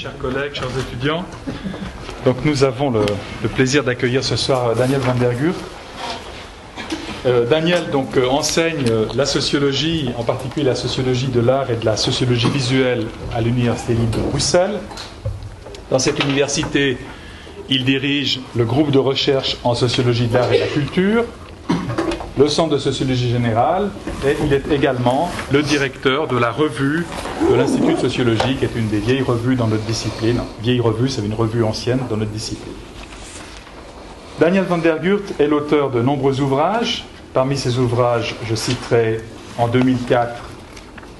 chers collègues, chers étudiants. Donc nous avons le plaisir d'accueillir ce soir Daniel van der Gurt. Daniel enseigne la sociologie, en particulier la sociologie de l'art et de la sociologie visuelle à l'Université libre de Bruxelles. Dans cette université, il dirige le groupe de recherche en sociologie de l'art et de la culture, le centre de sociologie générale, et il est également le directeur de la revue de l'Institut de sociologie, qui est une des vieilles revues dans notre discipline. Vieille revue, c'est une revue ancienne dans notre discipline. Daniel van der Gurt est l'auteur de nombreux ouvrages. Parmi ces ouvrages, je citerai en 2004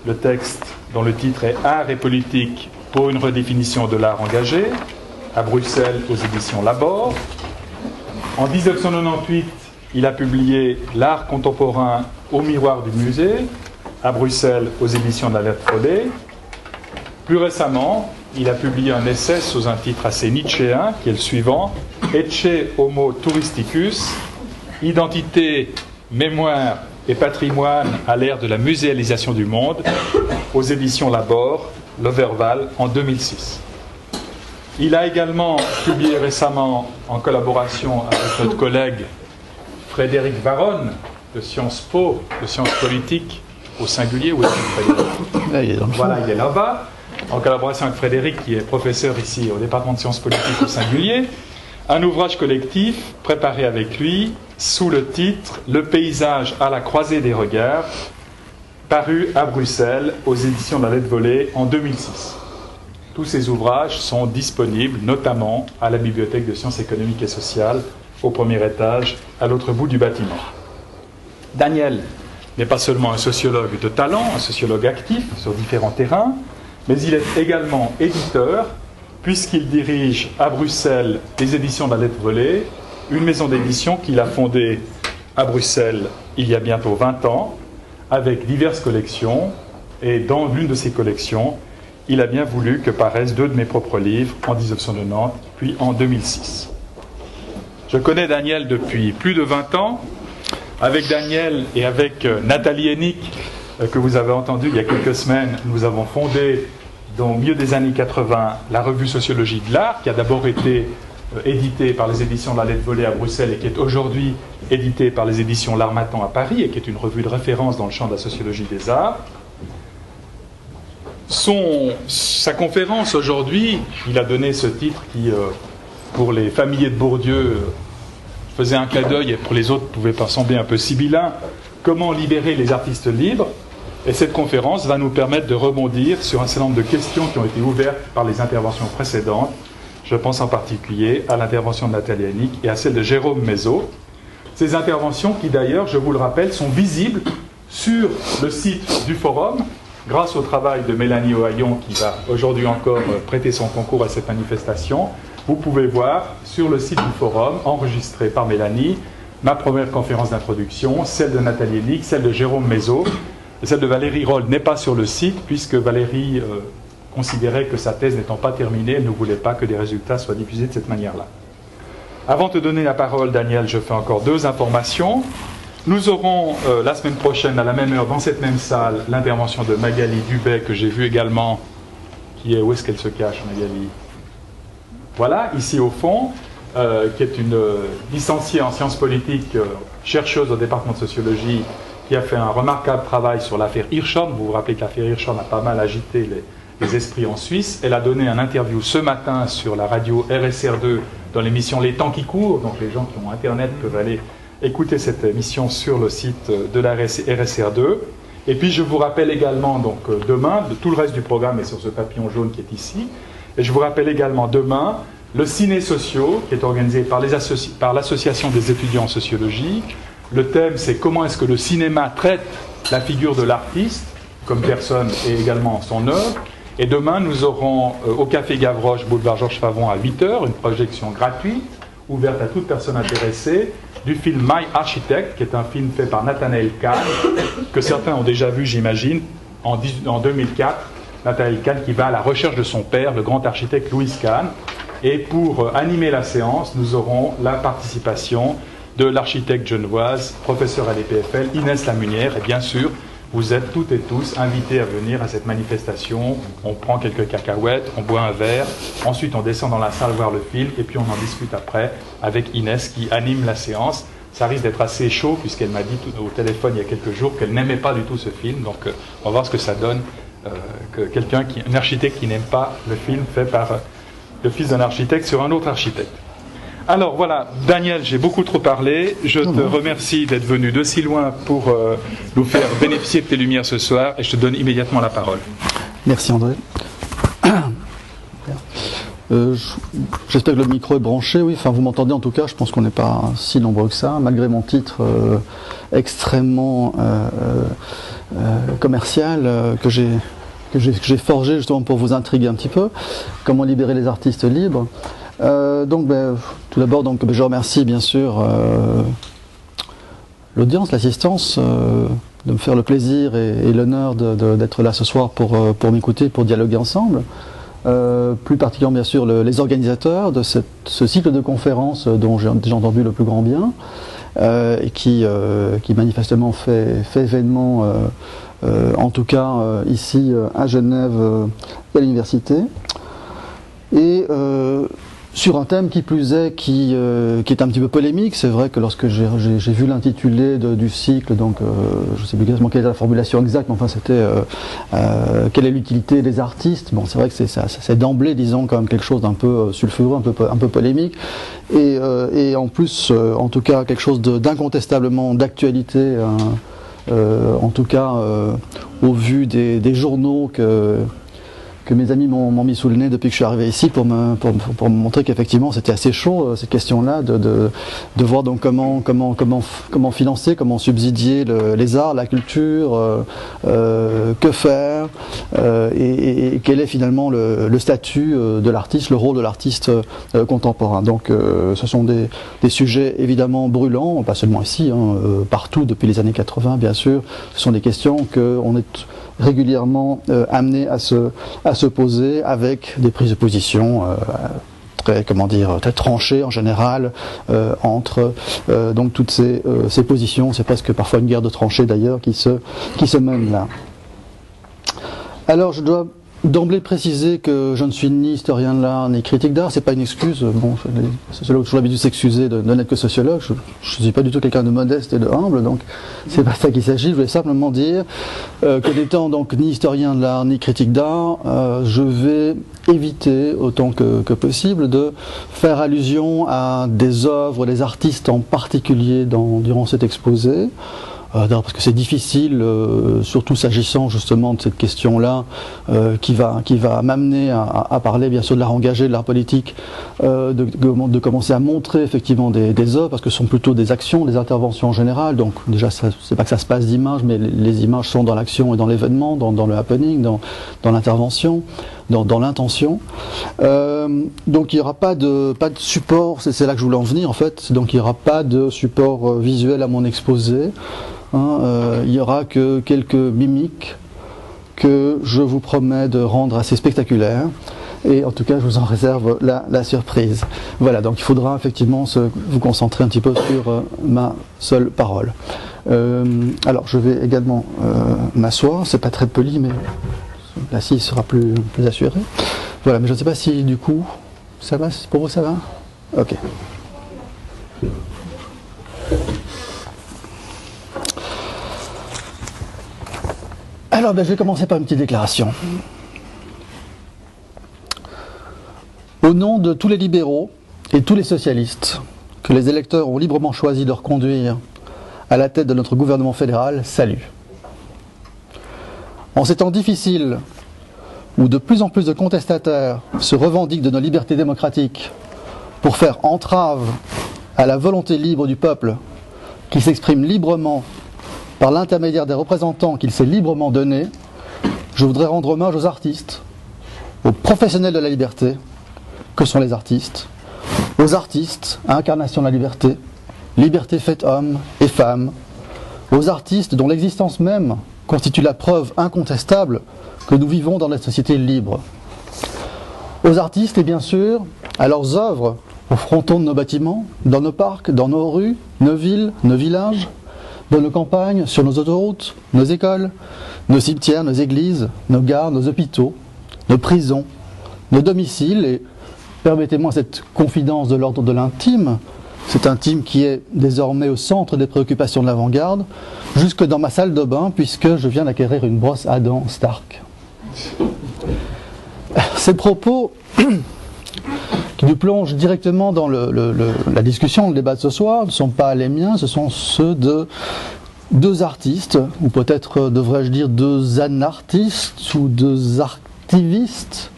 le texte dont le titre est « Art et politique pour une redéfinition de l'art engagé » à Bruxelles aux éditions Labor. En 1998, il a publié « L'art contemporain au miroir du musée » à Bruxelles aux éditions de la Lettre Follet. Plus récemment, il a publié un essai sous un titre assez nietzschéen, qui est le suivant, « Ecce homo touristicus, identité, mémoire et patrimoine à l'ère de la muséalisation du monde » aux éditions Labor, L'Overval, en 2006. Il a également publié récemment, en collaboration avec notre collègue Frédéric Varron, de Sciences Po, de Sciences Politiques, au singulier, où est-ce Frédéric ? Voilà, il est là-bas, en collaboration avec Frédéric, qui est professeur ici au département de Sciences Politiques au singulier, un ouvrage collectif préparé avec lui sous le titre « Le paysage à la croisée des regards », paru à Bruxelles aux éditions de la Lettre Volée en 2006. Tous ces ouvrages sont disponibles notamment à la Bibliothèque de sciences économiques et sociales, au premier étage, à l'autre bout du bâtiment. Daniel n'est pas seulement un sociologue de talent, un sociologue actif sur différents terrains, mais il est également éditeur, puisqu'il dirige à Bruxelles les éditions de la Lettre Volée, une maison d'édition qu'il a fondée à Bruxelles il y a bientôt 20 ans, avec diverses collections, et dans l'une de ces collections, il a bien voulu que paraissent deux de mes propres livres, en 1990, puis en 2006. Je connais Daniel depuis plus de 20 ans. Avec Daniel et avec Nathalie Hennig, que vous avez entendu il y a quelques semaines, nous avons fondé, au milieu des années 80, la revue Sociologie de l'art, qui a d'abord été éditée par les éditions de la Lettre Volée à Bruxelles et qui est aujourd'hui éditée par les éditions L'Harmattan à Paris et qui est une revue de référence dans le champ de la sociologie des arts. Sa conférence aujourd'hui, il a donné ce titre qui, pour les familiers de Bourdieu, faisait un clin d'œil et pour les autres pouvait pas sembler un peu sibyllin, comment libérer les artistes libres. Et cette conférence va nous permettre de rebondir sur un certain nombre de questions qui ont été ouvertes par les interventions précédentes. Je pense en particulier à l'intervention de Nathalie Hennig et à celle de Jérôme Mézot. Ces interventions qui d'ailleurs, je vous le rappelle, sont visibles sur le site du forum, grâce au travail de Mélanie Ohaillon qui va aujourd'hui encore prêter son concours à cette manifestation. Vous pouvez voir sur le site du forum, enregistré par Mélanie, ma première conférence d'introduction, celle de Nathalie Hennig, celle de Jérôme Mézot. Celle de Valérie Roll n'est pas sur le site, puisque Valérie considérait que sa thèse n'étant pas terminée, elle ne voulait pas que des résultats soient diffusés de cette manière-là. Avant de te donner la parole, Daniel, je fais encore deux informations. Nous aurons la semaine prochaine, à la même heure, dans cette même salle, l'intervention de Magali Dubé, que j'ai vue également, qui est... Où est-ce qu'elle se cache, Magali ? Voilà, ici au fond, qui est une licenciée en sciences politiques, chercheuse au département de sociologie, qui a fait un remarquable travail sur l'affaire Hirschhorn. Vous vous rappelez que l'affaire Hirschhorn a pas mal agité les esprits en Suisse. Elle a donné un interview ce matin sur la radio RSR2 dans l'émission Les Temps qui courent. Donc les gens qui ont Internet peuvent aller écouter cette émission sur le site de la RSR2. Et puis je vous rappelle également, donc demain, tout le reste du programme est sur ce papillon jaune qui est ici. Et je vous rappelle également demain le Ciné Sociaux, qui est organisé par l'Association des étudiants en sociologie. Le thème, c'est comment est-ce que le cinéma traite la figure de l'artiste comme personne et également son œuvre. Et demain, nous aurons au Café Gavroche, boulevard Georges Favon, à 8h, une projection gratuite, ouverte à toute personne intéressée, du film My Architect, qui est un film fait par Nathanaël Kahn, que certains ont déjà vu, j'imagine, en 2004. Nathanaël Kahn qui va à la recherche de son père, le grand architecte Louis Kahn. Et pour animer la séance, nous aurons la participation de l'architecte genevoise, professeur à l'EPFL, Inès Lamunière, et bien sûr vous êtes toutes et tous invités à venir à cette manifestation. On prend quelques cacahuètes, on boit un verre, ensuite on descend dans la salle voir le film, et puis on en discute après avec Inès qui anime la séance. Ça risque d'être assez chaud, puisqu'elle m'a dit au téléphone il y a quelques jours qu'elle n'aimait pas du tout ce film, donc on va voir ce que ça donne, que un architecte qui n'aime pas le film fait par le fils d'un architecte sur un autre architecte. Alors voilà, Daniel, j'ai beaucoup trop parlé. Je te remercie d'être venu de si loin pour nous faire bénéficier de tes lumières ce soir, et je te donne immédiatement la parole. Merci André. J'espère que le micro est branché, oui, enfin vous m'entendez en tout cas, je pense qu'on n'est pas si nombreux que ça, malgré mon titre extrêmement commercial que j'ai forgé justement pour vous intriguer un petit peu. Comment libérer les artistes libres. Tout d'abord, je remercie bien sûr l'audience, l'assistance, de me faire le plaisir et l'honneur d'être là ce soir pour m'écouter, pour dialoguer ensemble. Plus particulièrement bien sûr les organisateurs de ce cycle de conférences dont j'ai déjà entendu le plus grand bien, et qui manifestement fait événement, en tout cas ici à Genève et à l'université. Et sur un thème qui plus est, qui est un petit peu polémique. C'est vrai que lorsque j'ai vu l'intitulé du cycle, donc je ne sais plus exactement quelle est la formulation exacte, mais enfin c'était quelle est l'utilité des artistes. Bon, c'est vrai que c'est d'emblée, disons, quand même quelque chose d'un peu sulfureux, un peu polémique, et en plus, en tout cas, quelque chose d'incontestablement d'actualité, en tout cas au vu des journaux que mes amis m'ont mis sous le nez depuis que je suis arrivé ici pour me montrer qu'effectivement c'était assez chaud cette question-là de voir donc comment financer, comment subsidier les arts, la culture, que faire, et quel est finalement le statut de l'artiste, le rôle de l'artiste contemporain. Donc ce sont des sujets évidemment brûlants, pas seulement ici, partout depuis les années 80 bien sûr. Ce sont des questions qu'on est régulièrement amené à se poser avec des prises de position très tranchées en général entre donc toutes ces positions. C'est presque parfois une guerre de tranchées d'ailleurs qui se mène là. Alors je dois d'emblée préciser que je ne suis ni historien de l'art ni critique d'art. C'est pas une excuse. Bon, les sociologues ont toujours l'habitude de s'excuser de n'être que sociologue. Je ne suis pas du tout quelqu'un de modeste et de humble, donc c'est pas ça qu'il s'agit. Je voulais simplement dire que n'étant donc ni historien de l'art ni critique d'art, je vais éviter autant que possible de faire allusion à des œuvres, des artistes en particulier durant cet exposé. Parce que c'est difficile, surtout s'agissant justement de cette question-là, qui va m'amener à parler bien sûr de l'art engagé, de l'art politique, de commencer à montrer effectivement des œuvres, parce que ce sont plutôt des actions, des interventions en général. Donc déjà, c'est pas que ça se passe d'images, mais les images sont dans l'action et dans l'événement, dans le happening, dans l'intervention, dans l'intention. Donc il n'y aura pas de support, c'est là que je voulais en venir en fait, donc il n'y aura pas de support visuel à mon exposé. Il n'y aura que quelques mimiques que je vous promets de rendre assez spectaculaires, et en tout cas je vous en réserve la surprise. Voilà, donc il faudra effectivement vous concentrer un petit peu sur ma seule parole. Alors je vais également m'asseoir, c'est pas très poli, mais l'assise sera plus assurée. Voilà, mais je ne sais pas si du coup ça va, pour vous ça va? Ok. Alors, je vais commencer par une petite déclaration. Au nom de tous les libéraux et tous les socialistes que les électeurs ont librement choisi de reconduire à la tête de notre gouvernement fédéral, salut. En ces temps difficiles, où de plus en plus de contestataires se revendiquent de nos libertés démocratiques pour faire entrave à la volonté libre du peuple qui s'exprime librement par l'intermédiaire des représentants qu'il s'est librement donnés, je voudrais rendre hommage aux artistes, aux professionnels de la liberté, que sont les artistes, aux artistes, incarnation de la liberté, liberté faite hommes et femmes, aux artistes dont l'existence même constitue la preuve incontestable que nous vivons dans la société libre. Aux artistes et bien sûr à leurs œuvres, aux frontons de nos bâtiments, dans nos parcs, dans nos rues, nos villes, nos villages, dans nos campagnes, sur nos autoroutes, nos écoles, nos cimetières, nos églises, nos gares, nos hôpitaux, nos prisons, nos domiciles, et permettez-moi cette confidence de l'ordre de l'intime, cet intime qui est désormais au centre des préoccupations de l'avant-garde, jusque dans ma salle de bain, puisque je viens d'acquérir une brosse Adam Stark. Ces propos qui nous plongent directement dans la discussion, le débat de ce soir, ne sont pas les miens, ce sont ceux de deux artistes, ou peut-être devrais-je dire deux anartistes ou deux activistes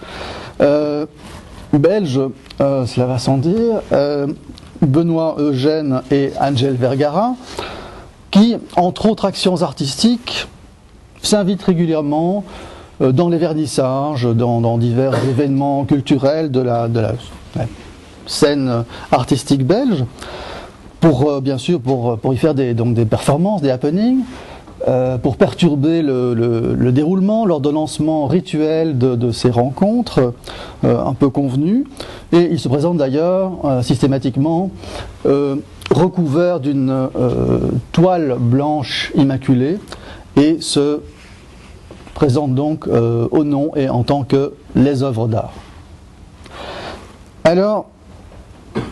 belges, cela va sans dire, Benoît Eugène et Angel Vergara, qui, entre autres actions artistiques, s'invitent régulièrement dans les vernissages, dans divers événements culturels de la scène artistique belge, pour bien sûr pour y faire des performances, des happenings, pour perturber le déroulement, l'ordonnancement rituel de ces rencontres un peu convenues. Et il se présente d'ailleurs systématiquement recouvert d'une toile blanche immaculée et se présente donc au nom et en tant que les œuvres d'art. Alors,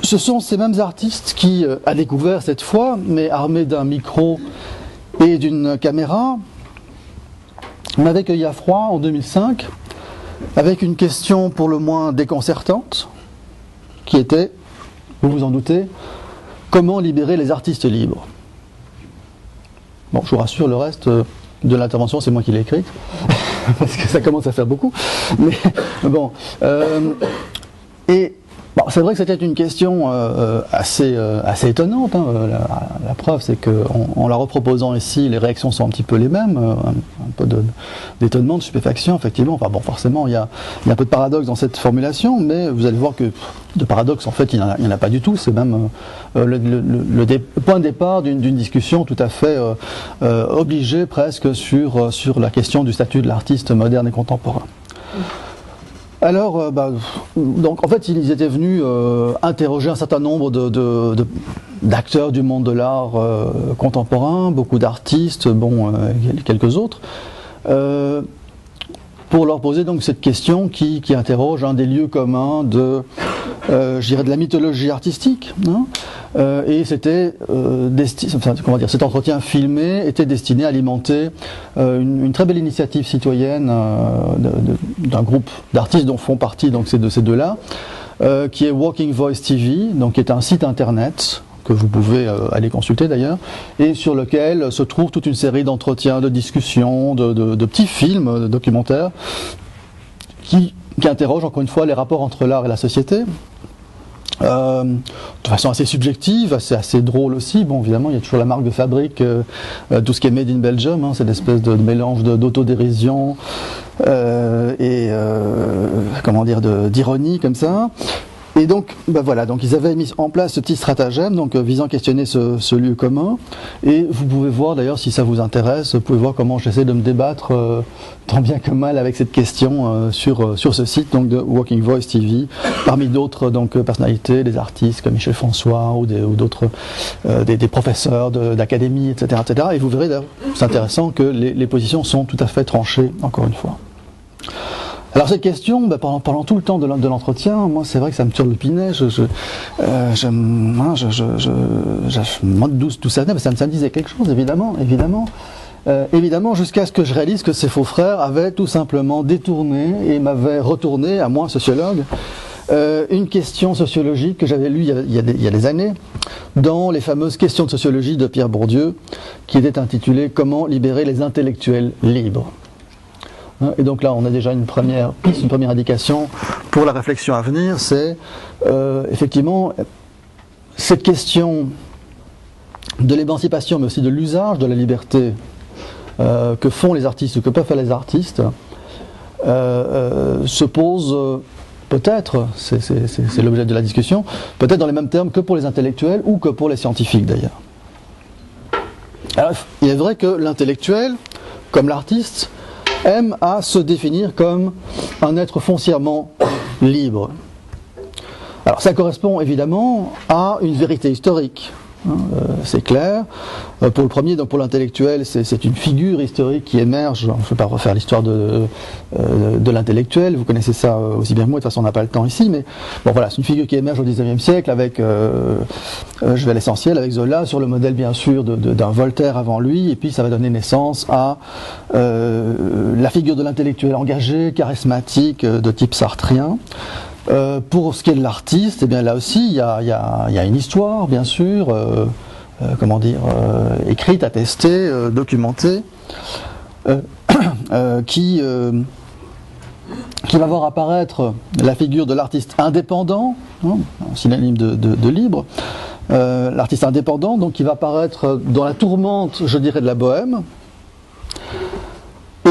ce sont ces mêmes artistes qui, à découvert cette fois, mais armés d'un micro et d'une caméra, m'avaient cueilli à froid en 2005 avec une question pour le moins déconcertante qui était, vous vous en doutez, comment libérer les artistes libres. Bon, je vous rassure, le reste de l'intervention, c'est moi qui l'ai écrite, parce que ça commence à faire beaucoup. Mais bon, et bon, c'est vrai que c'était une question assez étonnante. Hein. La preuve, c'est qu'en la reproposant ici, les réactions sont un petit peu les mêmes, un peu d'étonnement, de stupéfaction, effectivement. Enfin bon, forcément, il y a un peu de paradoxe dans cette formulation, mais vous allez voir que de paradoxe, en fait, il n'y en a pas du tout. C'est même le point de départ d'une discussion tout à fait obligée presque sur la question du statut de l'artiste moderne et contemporain. Alors, donc en fait, ils étaient venus interroger un certain nombre d'acteurs du monde de l'art contemporain, beaucoup d'artistes, quelques autres, pour leur poser donc cette question qui interroge un des lieux communs de la mythologie artistique. Hein, et c'était cet entretien filmé était destiné à alimenter une très belle initiative citoyenne d'un groupe d'artistes dont font partie donc ces deux-là, qui est Walking Voice TV, donc qui est un site internet que vous pouvez aller consulter d'ailleurs, et sur lequel se trouve toute une série d'entretiens, de discussions, de petits films documentaires qui interrogent encore une fois les rapports entre l'art et la société. De façon assez subjective, assez drôle aussi. Bon, évidemment, il y a toujours la marque de fabrique, tout ce qui est made in Belgium, hein, c'est l'espèce de mélange d'autodérision et d'ironie comme ça. Et donc, voilà, donc ils avaient mis en place ce petit stratagème, donc visant à questionner ce lieu commun. Et vous pouvez voir d'ailleurs, si ça vous intéresse, vous pouvez voir comment j'essaie de me débattre tant bien que mal avec cette question sur ce site donc de Walking Voice TV, parmi d'autres donc personnalités, des artistes comme Michel François ou d'autres des professeurs d'académie, etc., etc. Et vous verrez d'ailleurs, c'est intéressant que les positions sont tout à fait tranchées, encore une fois. Alors cette question, pendant tout le temps de l'entretien, moi c'est vrai que ça me turlupinait, je me demande d'où ça venait, ça me disait quelque chose, évidemment, jusqu'à ce que je réalise que ces faux frères avaient tout simplement détourné et m'avaient retourné, à moi sociologue, une question sociologique que j'avais lue il y a des années, dans les fameuses questions de sociologie de Pierre Bourdieu, qui était intitulée « Comment libérer les intellectuels libres ». Et donc là, on a déjà une première piste, une première indication pour la réflexion à venir, c'est effectivement cette question de l'émancipation, mais aussi de l'usage de la liberté que font les artistes, ou que peuvent faire les artistes, se pose peut-être, c'est l'objet de la discussion, peut-être dans les mêmes termes que pour les intellectuels ou que pour les scientifiques d'ailleurs. Alors, il est vrai que l'intellectuel, comme l'artiste, aime à se définir comme un être foncièrement libre. Alors ça correspond évidemment à une vérité historique, c'est clair. Pour le premier, donc pour l'intellectuel, c'est une figure historique qui émerge. Je ne vais pas refaire l'histoire de l'intellectuel, vous connaissez ça aussi bien que moi, de toute façon on n'a pas le temps ici, mais bon voilà, c'est une figure qui émerge au XIXe siècle avec, je vais à l'essentiel, avec Zola, sur le modèle bien sûr d'un Voltaire avant lui, et puis ça va donner naissance à la figure de l'intellectuel engagé, charismatique, de type sartrien. Pour ce qui est de l'artiste, eh bien là aussi il y a une histoire bien sûr, écrite, attestée, documentée, qui va voir apparaître la figure de l'artiste indépendant, synonyme de libre, l'artiste indépendant, donc qui va apparaître dans la tourmente, je dirais, de la bohème,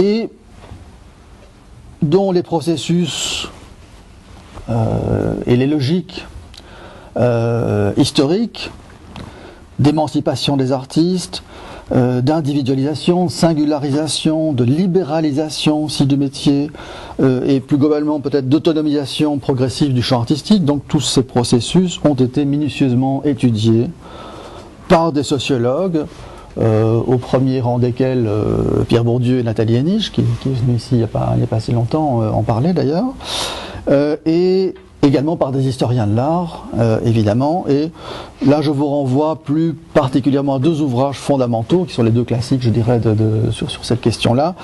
et dont les processus et les logiques historiques d'émancipation des artistes, d'individualisation, de singularisation, de libéralisation aussi du métier, et plus globalement peut-être d'autonomisation progressive du champ artistique. Donc tous ces processus ont été minutieusement étudiés par des sociologues, au premier rang desquels Pierre Bourdieu et Nathalie Hennig, qui est venu ici il n'y a pas si longtemps en parler d'ailleurs, et également par des historiens de l'art, évidemment. Et là, je vous renvoie plus particulièrement à deux ouvrages fondamentaux, qui sont les deux classiques, je dirais, sur cette question-là.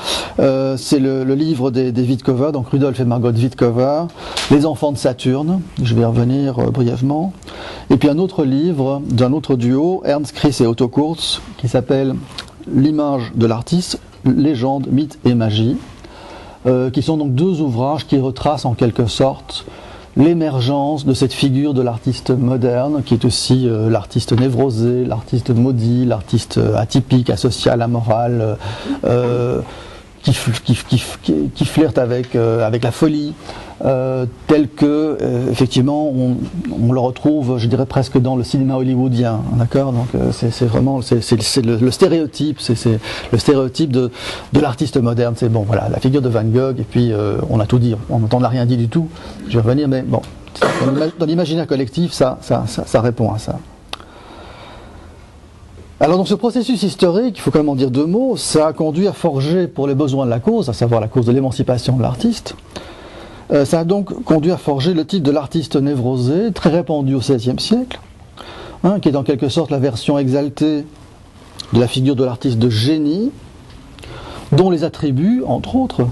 C'est le livre des Wittkower, donc Rudolf et Margot Wittkower, Les enfants de Saturne, je vais y revenir brièvement. Et puis un autre livre d'un autre duo, Ernst Kriess et Otto Kurz, qui s'appelle L'image de l'artiste, légende, mythe et magie, qui sont donc deux ouvrages qui retracent en quelque sorte l'émergence de cette figure de l'artiste moderne, qui est aussi l'artiste névrosé, l'artiste maudit, l'artiste atypique, asocial, amoral, qui flirte avec la folie, tel que effectivement on le retrouve, je dirais, presque dans le cinéma hollywoodien, d'accord. Donc c'est vraiment le stéréotype, c'est le stéréotype de l'artiste moderne. C'est bon, voilà, la figure de Van Gogh, et puis on a tout dit, on n'a rien dit du tout. Je vais revenir, mais bon, dans l'imaginaire collectif, ça répond à ça. Alors dans ce processus historique, il faut quand même en dire deux mots. Ça a conduit à forger pour les besoins de la cause, à savoir la cause de l'émancipation de l'artiste. Ça a donc conduit à forger le type de l'artiste névrosé, très répandu au XVIe siècle, qui est en quelque sorte la version exaltée de la figure de l'artiste de génie, dont les attributs, entre autres,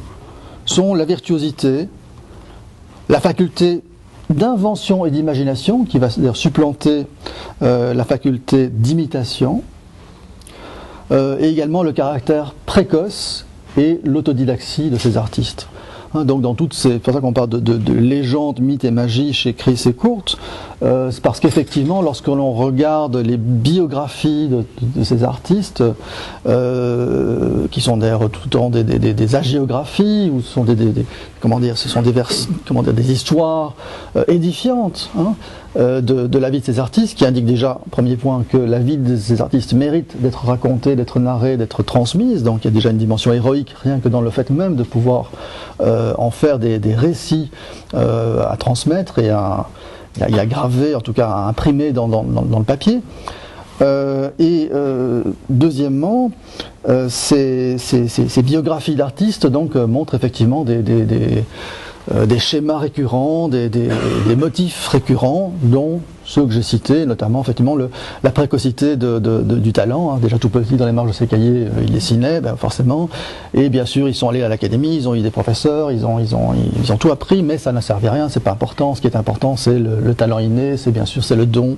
sont la virtuosité, la faculté d'invention et d'imagination, qui va d'ailleurs supplanter la faculté d'imitation, et également le caractère précoce et l'autodidaxie de ces artistes. Donc dans toutes ces, c'est pour ça qu'on parle de légendes, mythes et magie chez Kriess et Kurz, c'est parce qu'effectivement, lorsque l'on regarde les biographies de ces artistes, qui sont d'ailleurs tout le temps des hagiographies, ou ce sont des histoires édifiantes, de la vie de ces artistes, qui indiquent déjà, premier point, que la vie de ces artistes mérite d'être racontée, d'être narrée, d'être transmise. Donc il y a déjà une dimension héroïque, rien que dans le fait même de pouvoir en faire des récits à transmettre et à graver, en tout cas à imprimer dans le papier. Deuxièmement, ces biographies d'artistes donc montrent effectivement des schémas récurrents, des motifs récurrents, dont ceux que j'ai cités, notamment effectivement la précocité du talent. Déjà tout petit dans les marges de ses cahiers, il dessinait, forcément, et bien sûr ils sont allés à l'académie, ils ont eu des professeurs, ils ont tout appris, mais ça ne servait à rien, c'est pas important. Ce qui est important, c'est le talent inné, c'est bien sûr c'est le don.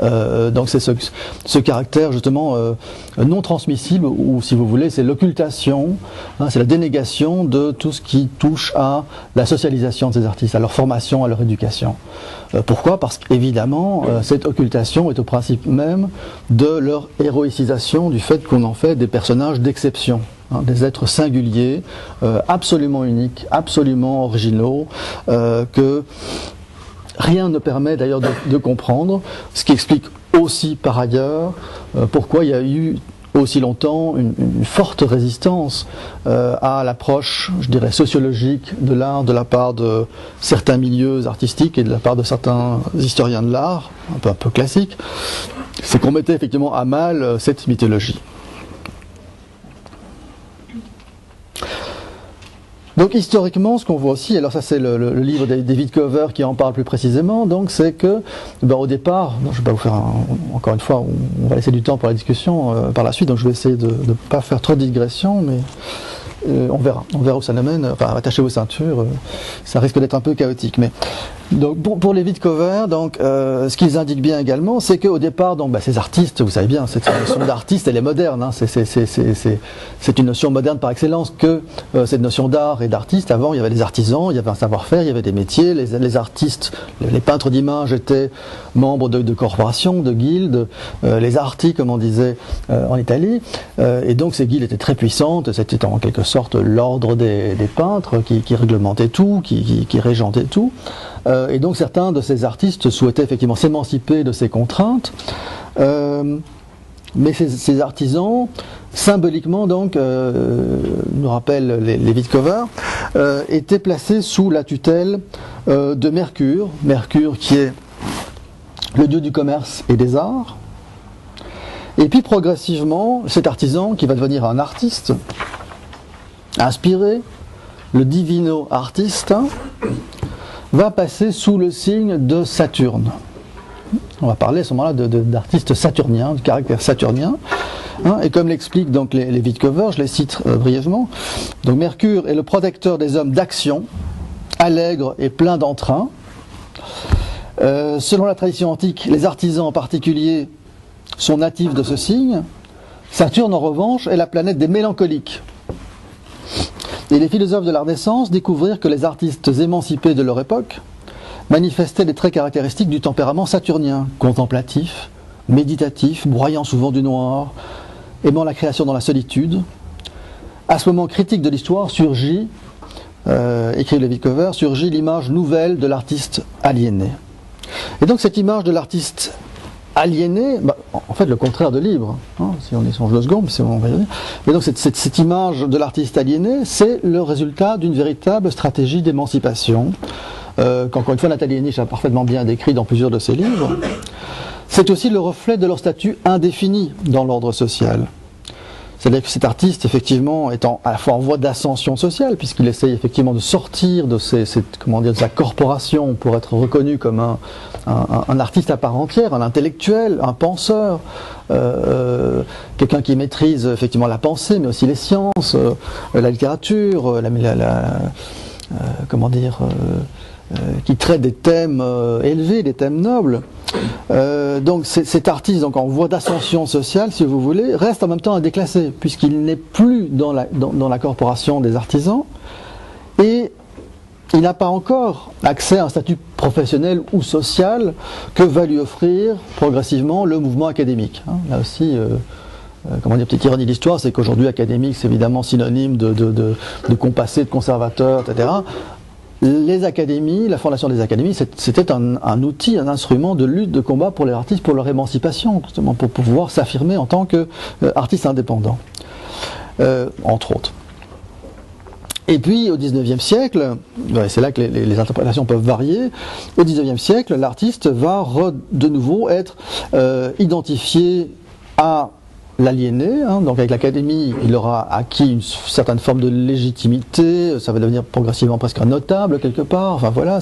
Donc c'est ce caractère justement non transmissible, ou si vous voulez, c'est l'occultation, c'est la dénégation de tout ce qui touche à la socialisation de ces artistes, à leur formation, à leur éducation. Pourquoi ? Parce qu'évidemment, cette occultation est au principe même de leur héroïcisation, du fait qu'on en fait des personnages d'exception, des êtres singuliers, absolument uniques, absolument originaux, que rien ne permet d'ailleurs de comprendre, ce qui explique aussi par ailleurs pourquoi il y a eu aussi longtemps une forte résistance à l'approche, je dirais, sociologique de l'art de la part de certains milieux artistiques et de la part de certains historiens de l'art, un peu classiques. c'est qu'on mettait effectivement à mal cette mythologie. Donc historiquement, ce qu'on voit aussi, alors ça c'est le livre de David Cover qui en parle plus précisément, donc c'est que au départ, je ne vais pas vous faire encore une fois, on va laisser du temps pour la discussion par la suite, donc je vais essayer de ne pas faire trop de digressions, mais on verra où ça nous mène, enfin attachez vos ceintures, ça risque d'être un peu chaotique. Mais donc pour les Wittcover, donc ce qu'ils indiquent bien également, c'est qu'au départ, donc ces artistes, vous savez bien, cette notion d'artiste, elle est moderne, hein, c'est une notion moderne par excellence que cette notion d'art et d'artiste. Avant, il y avait des artisans, il y avait un savoir-faire, il y avait des métiers. Les artistes, les peintres d'images étaient membres de corporations, de guildes, les arti, comme on disait en Italie, et donc ces guildes étaient très puissantes. C'était en quelque sorte l'ordre des peintres qui réglementait tout, qui régentait tout. Et donc certains de ces artistes souhaitaient effectivement s'émanciper de ces contraintes, mais ces artisans, symboliquement donc, nous rappellent les Wittcover, étaient placés sous la tutelle de Mercure, Mercure qui est le dieu du commerce et des arts. Et puis progressivement, cet artisan qui va devenir un artiste, inspiré, le divino artiste, va passer sous le signe de Saturne. On va parler à ce moment-là d'artistes saturniens, de caractère saturnien. Hein, et comme l'expliquent donc les Wittcover, je les cite brièvement. Donc Mercure est le protecteur des hommes d'action, allègre et plein d'entrain. Selon la tradition antique, les artisans en particulier sont natifs de ce signe. Saturne, en revanche, est la planète des mélancoliques. Et les philosophes de la Renaissance découvrirent que les artistes émancipés de leur époque manifestaient des traits caractéristiques du tempérament saturnien, contemplatif, méditatif, broyant souvent du noir, aimant la création dans la solitude. À ce moment critique de l'histoire surgit, écrit le Wittcover, surgit l'image nouvelle de l'artiste aliéné. Et donc cette image de l'artiste aliéné, en fait le contraire de libre, hein, si on y songe 2 secondes, on va y revenir. Mais donc cette image de l'artiste aliéné, c'est le résultat d'une véritable stratégie d'émancipation, qu'encore une fois Nathalie Henich a parfaitement bien décrit dans plusieurs de ses livres. C'est aussi le reflet de leur statut indéfini dans l'ordre social. C'est-à-dire que cet artiste, effectivement, est à la fois en voie d'ascension sociale, puisqu'il essaye effectivement de sortir de de sa corporation pour être reconnu comme un artiste à part entière, un intellectuel, un penseur, quelqu'un qui maîtrise effectivement la pensée, mais aussi les sciences, la littérature, qui traite des thèmes élevés, des thèmes nobles. Donc cet artiste, donc en voie d'ascension sociale, si vous voulez, reste en même temps un déclassé, puisqu'il n'est plus dans la corporation des artisans, et il n'a pas encore accès à un statut professionnel ou social que va lui offrir progressivement le mouvement académique. Hein, là aussi, petite ironie de l'histoire, c'est qu'aujourd'hui académique, c'est évidemment synonyme de compassé, de conservateur, etc. Les académies, la fondation des académies, c'était un outil, un instrument de lutte, de combat pour les artistes, pour leur émancipation, justement, pour pouvoir s'affirmer en tant qu'artistes indépendants, entre autres. Et puis, au XIXe siècle, c'est là que les interprétations peuvent varier, au XIXe siècle, l'artiste va de nouveau être identifié à l'aliéné, hein, donc avec l'académie, il aura acquis une certaine forme de légitimité, ça va devenir progressivement presque un notable quelque part, enfin voilà,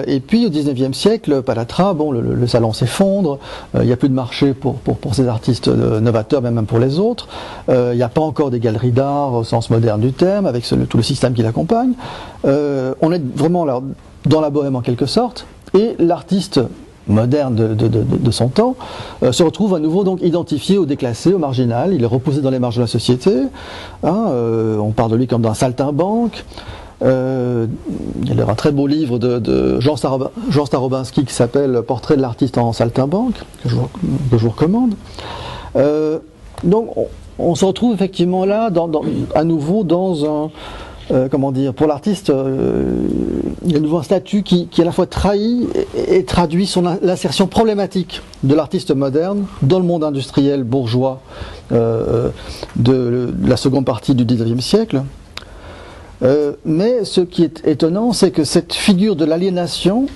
et puis au XIXe siècle, patatras, le salon s'effondre, il n'y a plus de marché pour ces artistes novateurs, même pour les autres, il n'y a pas encore des galeries d'art au sens moderne du terme, avec tout le système qui l'accompagne, on est vraiment là, dans la bohème en quelque sorte, et l'artiste moderne de son temps, se retrouve à nouveau donc identifié au déclassé, au marginal, il est repoussé dans les marges de la société, hein, on parle de lui comme d'un saltimbanque. Il y a un très beau livre de Jean Starobinski qui s'appelle Portrait de l'artiste en saltimbanque, que je vous recommande. Donc on se retrouve effectivement là, à nouveau dans un... pour l'artiste, il y a à nouveau un statut qui à la fois trahit et traduit l'assertion problématique de l'artiste moderne dans le monde industriel bourgeois de la seconde partie du XIXe siècle. Mais ce qui est étonnant, c'est que cette figure de l'aliénation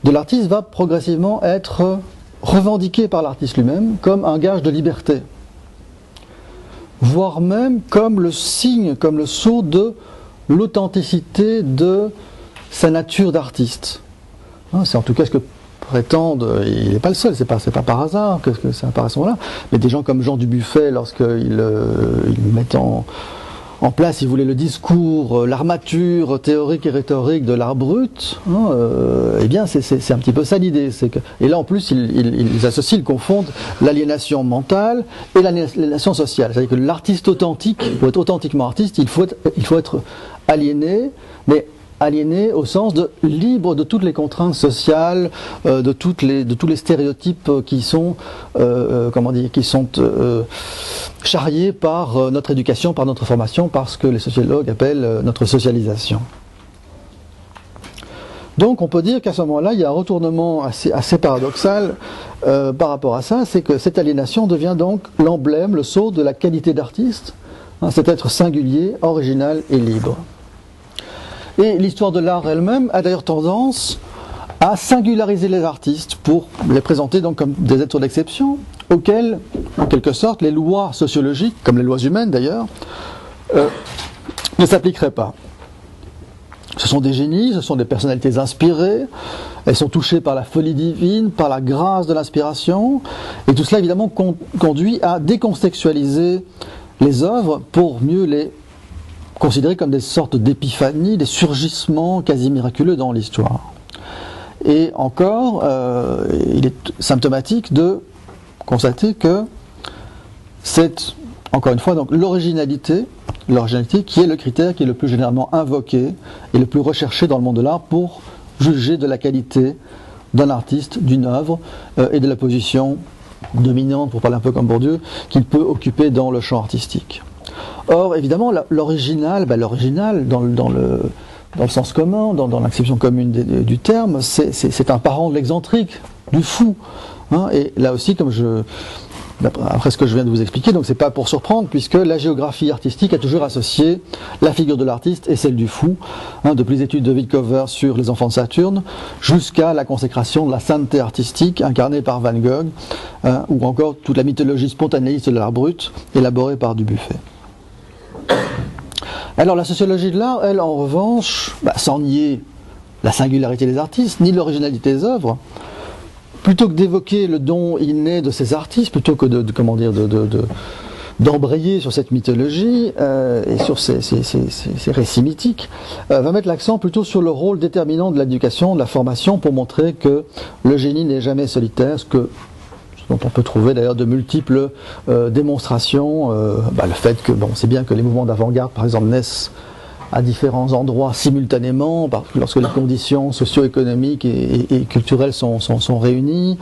de l'artiste va progressivement être revendiquée par l'artiste lui-même comme un gage de liberté, voire même comme le signe, comme le sceau de l'authenticité de sa nature d'artiste. C'est en tout cas ce que prétendent, il n'est pas le seul, c'est pas par hasard que ça apparaît à ce moment-là, mais des gens comme Jean Dubuffet, lorsqu'ils mettent en place, si vous voulez, le discours, l'armature théorique et rhétorique de l'art brut, eh bien c'est un petit peu ça l'idée. Et là en plus ils associent, ils confondent l'aliénation mentale et l'aliénation sociale. C'est-à-dire que l'artiste authentique, pour être authentiquement artiste, il faut être aliéné, mais aliéné au sens de libre de toutes les contraintes sociales, de tous les stéréotypes qui sont, charriés par notre éducation, par notre formation, par ce que les sociologues appellent notre socialisation. Donc on peut dire qu'à ce moment-là, il y a un retournement assez paradoxal par rapport à ça, c'est que cette aliénation devient donc l'emblème, le sceau de la qualité d'artiste, cet être singulier, original et libre. Et l'histoire de l'art elle-même a d'ailleurs tendance à singulariser les artistes pour les présenter donc comme des êtres d'exception auxquels, en quelque sorte, les lois sociologiques, comme les lois humaines d'ailleurs, ne s'appliqueraient pas. Ce sont des génies, ce sont des personnalités inspirées, elles sont touchées par la folie divine, par la grâce de l'inspiration, et tout cela évidemment conduit à décontextualiser les œuvres pour mieux les considérés comme des sortes d'épiphanies, des surgissements quasi miraculeux dans l'histoire. Et encore, il est symptomatique de constater que c'est, encore une fois, donc l'originalité qui est le critère qui est le plus généralement invoqué et le plus recherché dans le monde de l'art pour juger de la qualité d'un artiste, d'une œuvre et de la position dominante, pour parler un peu comme Bourdieu, qu'il peut occuper dans le champ artistique. Or, évidemment, l'original dans le sens commun, dans l'acception commune du terme, c'est un parent de l'excentrique, du fou. Et là aussi, après ce que je viens de vous expliquer, donc c'est pas pour surprendre, puisque la géographie artistique a toujours associé la figure de l'artiste et celle du fou, depuis les études de Vilkover sur les enfants de Saturne, jusqu'à la consécration de la sainteté artistique incarnée par Van Gogh, ou encore toute la mythologie spontanéiste de l'art brut, élaborée par Dubuffet. Alors la sociologie de l'art, elle, en revanche, sans nier la singularité des artistes, ni l'originalité des œuvres, plutôt que d'évoquer le don inné de ces artistes, plutôt que d'embrayer sur cette mythologie et sur ces récits mythiques, va mettre l'accent plutôt sur le rôle déterminant de l'éducation, de la formation, pour montrer que le génie n'est jamais solitaire, dont on peut trouver d'ailleurs de multiples démonstrations. Le fait que, on sait bien que les mouvements d'avant-garde, par exemple, naissent à différents endroits simultanément, lorsque les conditions socio-économiques et culturelles sont réunies.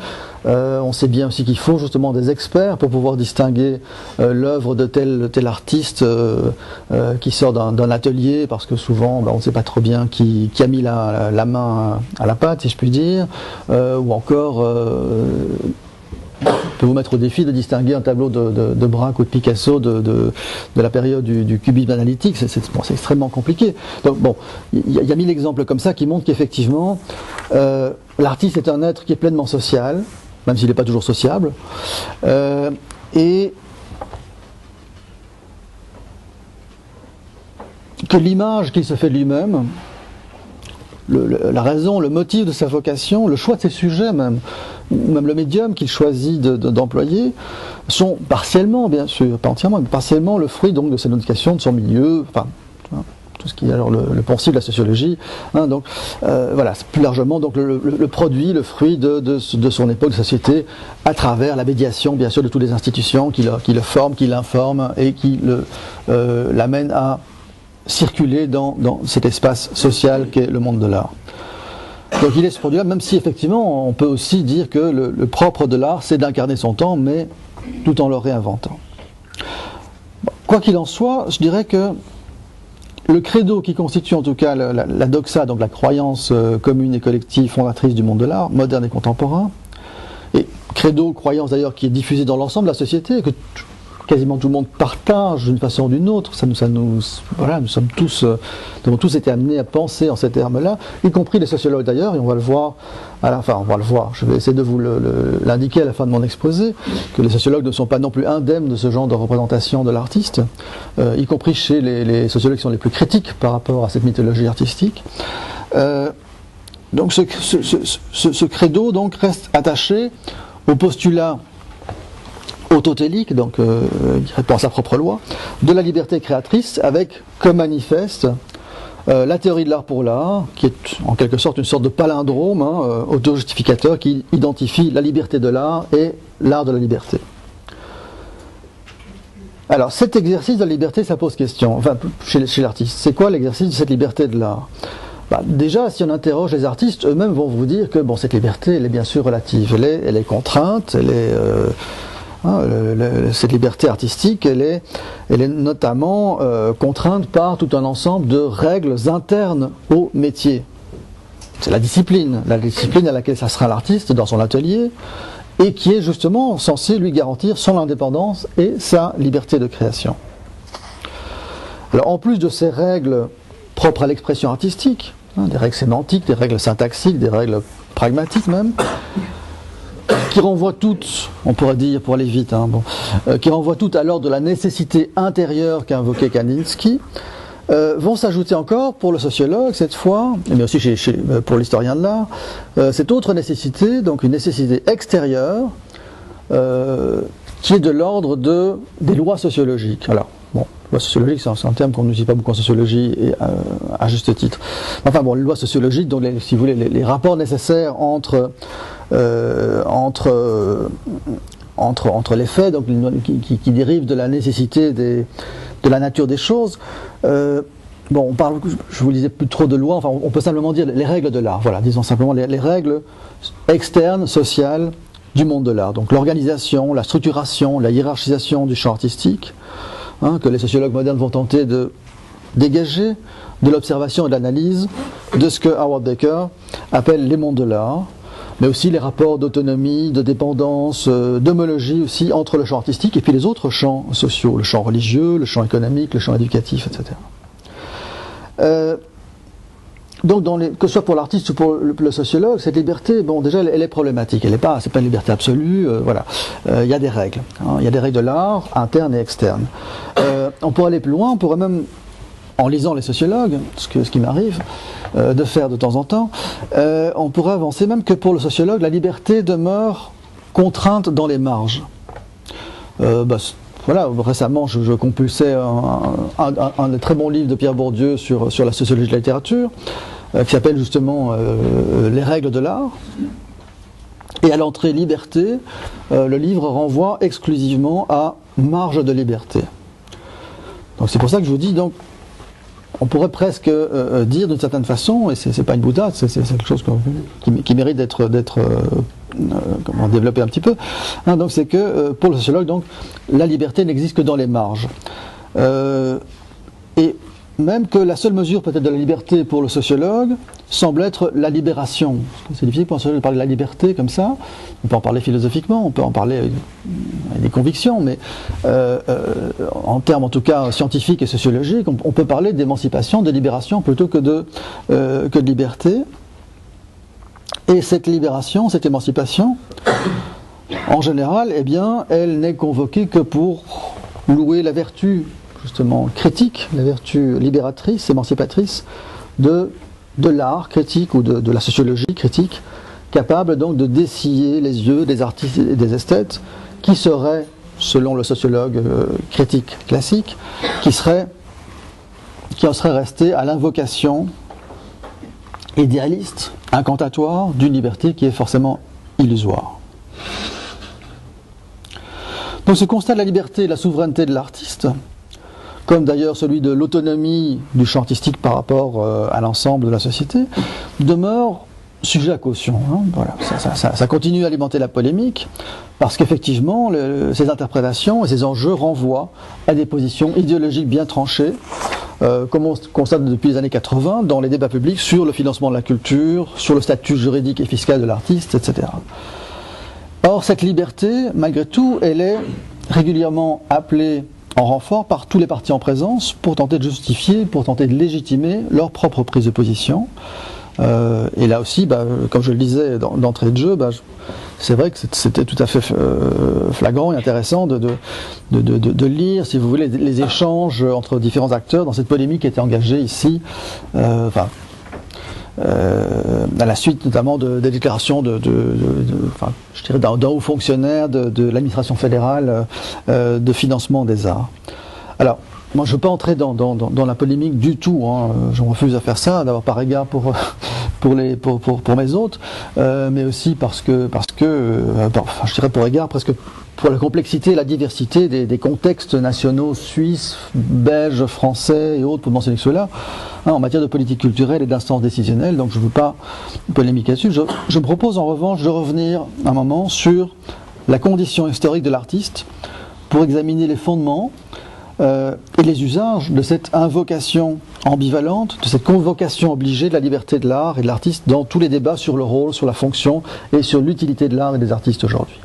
On sait bien aussi qu'il faut justement des experts pour pouvoir distinguer l'œuvre de tel artiste qui sort d'un atelier, parce que souvent on ne sait pas trop bien qui a mis la main à la pâte, si je puis dire, ou encore je peux vous mettre au défi de distinguer un tableau de Braque ou de Picasso de la période du cubisme analytique. C'est extrêmement compliqué. Donc bon, il y a 1000 exemples comme ça qui montrent qu'effectivement l'artiste est un être qui est pleinement social, même s'il n'est pas toujours sociable, et que l'image qu'il se fait de lui-même, la raison, le motif de sa vocation, le choix de ses sujets même, ou même le médium qu'il choisit d'employer, sont partiellement, bien sûr, pas entièrement, mais partiellement le fruit donc de son éducation, de son milieu, enfin, tout ce qui est alors le poncif de la sociologie. Donc voilà, c'est plus largement donc le produit, le fruit de son époque de société, à travers la médiation, bien sûr, de toutes les institutions qui le forment, qui l'informent et qui l'amènent à circuler dans cet espace social qu'est le monde de l'art. Donc il est ce produit-là, même si effectivement on peut aussi dire que le propre de l'art, c'est d'incarner son temps, mais tout en le réinventant. Quoi qu'il en soit, je dirais que le credo qui constitue en tout cas la doxa, donc la croyance commune et collective fondatrice du monde de l'art, moderne et contemporain, et credo, croyance d'ailleurs qui est diffusée dans l'ensemble de la société, que quasiment tout le monde partage d'une façon ou d'une autre. Voilà, nous sommes tous, nous avons tous été amenés à penser en ces termes-là, y compris les sociologues d'ailleurs, et on va le voir à la fin. On va le voir. Je vais essayer de vous l'indiquer à la fin de mon exposé, que les sociologues ne sont pas non plus indemnes de ce genre de représentation de l'artiste, y compris chez les sociologues qui sont les plus critiques par rapport à cette mythologie artistique. Donc ce credo donc reste attaché au postulat autotélique, donc qui répond à sa propre loi, de la liberté créatrice, avec comme manifeste la théorie de l'art pour l'art, qui est en quelque sorte une sorte de palindrome auto-justificateur qui identifie la liberté de l'art et l'art de la liberté. Alors cet exercice de la liberté, ça pose question, enfin chez l'artiste. C'est quoi l'exercice de cette liberté de l'art? Déjà, si on interroge les artistes, eux-mêmes vont vous dire que bon, cette liberté, elle est bien sûr relative, elle est contrainte, elle est cette liberté artistique, elle est notamment contrainte par tout un ensemble de règles internes au métier. C'est la discipline à laquelle s'astreint l'artiste dans son atelier, et qui est justement censée lui garantir son indépendance et sa liberté de création. Alors, en plus de ces règles propres à l'expression artistique, des règles sémantiques, des règles syntaxiques, des règles pragmatiques même, qui renvoient toutes, on pourrait dire pour aller vite, qui renvoient toutes à l'ordre de la nécessité intérieure qu'invoquait Kandinsky, vont s'ajouter encore pour le sociologue cette fois, mais aussi pour l'historien de l'art, cette autre nécessité, donc une nécessité extérieure, qui est de l'ordre des lois sociologiques. Alors, bon, loi sociologique, c'est un terme qu'on n'utilise pas beaucoup en sociologie, et à juste titre. Enfin bon, les lois sociologiques, donc si vous voulez, les rapports nécessaires entre les faits, donc qui dérivent de la nécessité de la nature des choses. Bon, je vous disais plus trop de lois, enfin on peut simplement dire les règles de l'art, voilà, disons simplement les règles externes, sociales du monde de l'art. Donc l'organisation, la structuration, la hiérarchisation du champ artistique, que les sociologues modernes vont tenter de dégager de l'observation et de l'analyse de ce que Howard Baker appelle les mondes de l'art, mais aussi les rapports d'autonomie, de dépendance, d'homologie aussi entre le champ artistique et puis les autres champs sociaux, le champ religieux, le champ économique, le champ éducatif, etc. Donc, que ce soit pour l'artiste ou pour le sociologue, cette liberté, bon, déjà, elle est problématique. C'est pas une liberté absolue. Voilà, il y a des règles. Il y a des règles de l'art, internes et externes. On pourrait aller plus loin. On pourrait même, en lisant les sociologues, ce qui m'arrive de faire de temps en temps, on pourrait avancer même que pour le sociologue, la liberté demeure contrainte dans les marges. Voilà, récemment, je compulsais un très bon livre de Pierre Bourdieu sur la sociologie de la littérature, qui s'appelle justement Les règles de l'art. Et à l'entrée liberté, le livre renvoie exclusivement à marge de liberté. Donc c'est pour ça que je vous dis, donc, on pourrait presque dire d'une certaine façon, et c'est pas une boutade, c'est quelque chose qui mérite d'être développé un petit peu. Donc c'est que pour le sociologue, donc, la liberté n'existe que dans les marges. Et même que la seule mesure peut-être de la liberté pour le sociologue semble être la libération. C'est difficile pour un sociologue de parler de la liberté comme ça. On peut en parler philosophiquement, on peut en parler avec des convictions, mais en termes en tout cas scientifiques et sociologiques, on peut parler d'émancipation, de libération plutôt que de liberté. Et cette libération, cette émancipation, en général, eh bien, elle n'est convoquée que pour louer la vertu justement critique, la vertu libératrice, émancipatrice de l'art critique ou de la sociologie critique, capable donc de dessiller les yeux des artistes et des esthètes qui seraient, selon le sociologue critique classique, qui en seraient restés à l'invocation idéaliste, incantatoire d'une liberté qui est forcément illusoire. Donc ce constat de la liberté et de la souveraineté de l'artiste, comme d'ailleurs celui de l'autonomie du champ artistique par rapport à l'ensemble de la société, demeure sujet à caution. Voilà. Ça continue à alimenter la polémique, parce qu'effectivement, ces interprétations et ces enjeux renvoient à des positions idéologiques bien tranchées, comme on constate depuis les années 80 dans les débats publics sur le financement de la culture, sur le statut juridique et fiscal de l'artiste, etc. Or, cette liberté, malgré tout, elle est régulièrement appelés en renfort par tous les partis en présence pour tenter de justifier, pour tenter de légitimer leur propre prise de position. Et là aussi, comme je le disais d'entrée de jeu, c'est vrai que c'était tout à fait flagrant et intéressant de lire, si vous voulez, les échanges entre différents acteurs dans cette polémique qui était engagée ici, à la suite notamment des déclarations je dirais d'un haut fonctionnaire de l'administration fédérale de financement des arts. Alors, moi, je ne veux pas entrer dans la polémique du tout, hein. Je refuse à faire ça, d'abord par égard pour mes hôtes, mais aussi parce que je dirais pour égard presque pour la complexité et la diversité des contextes nationaux suisses, belges, français et autres, pour mentionner que ceux-là, hein, en matière de politique culturelle et d'instances décisionnelles, donc je ne veux pas polémiquer là-dessus. Je me propose en revanche de revenir un moment sur la condition historique de l'artiste pour examiner les fondements et les usages de cette invocation ambivalente, de cette convocation obligée de la liberté de l'art et de l'artiste dans tous les débats sur le rôle, sur la fonction et sur l'utilité de l'art et des artistes aujourd'hui.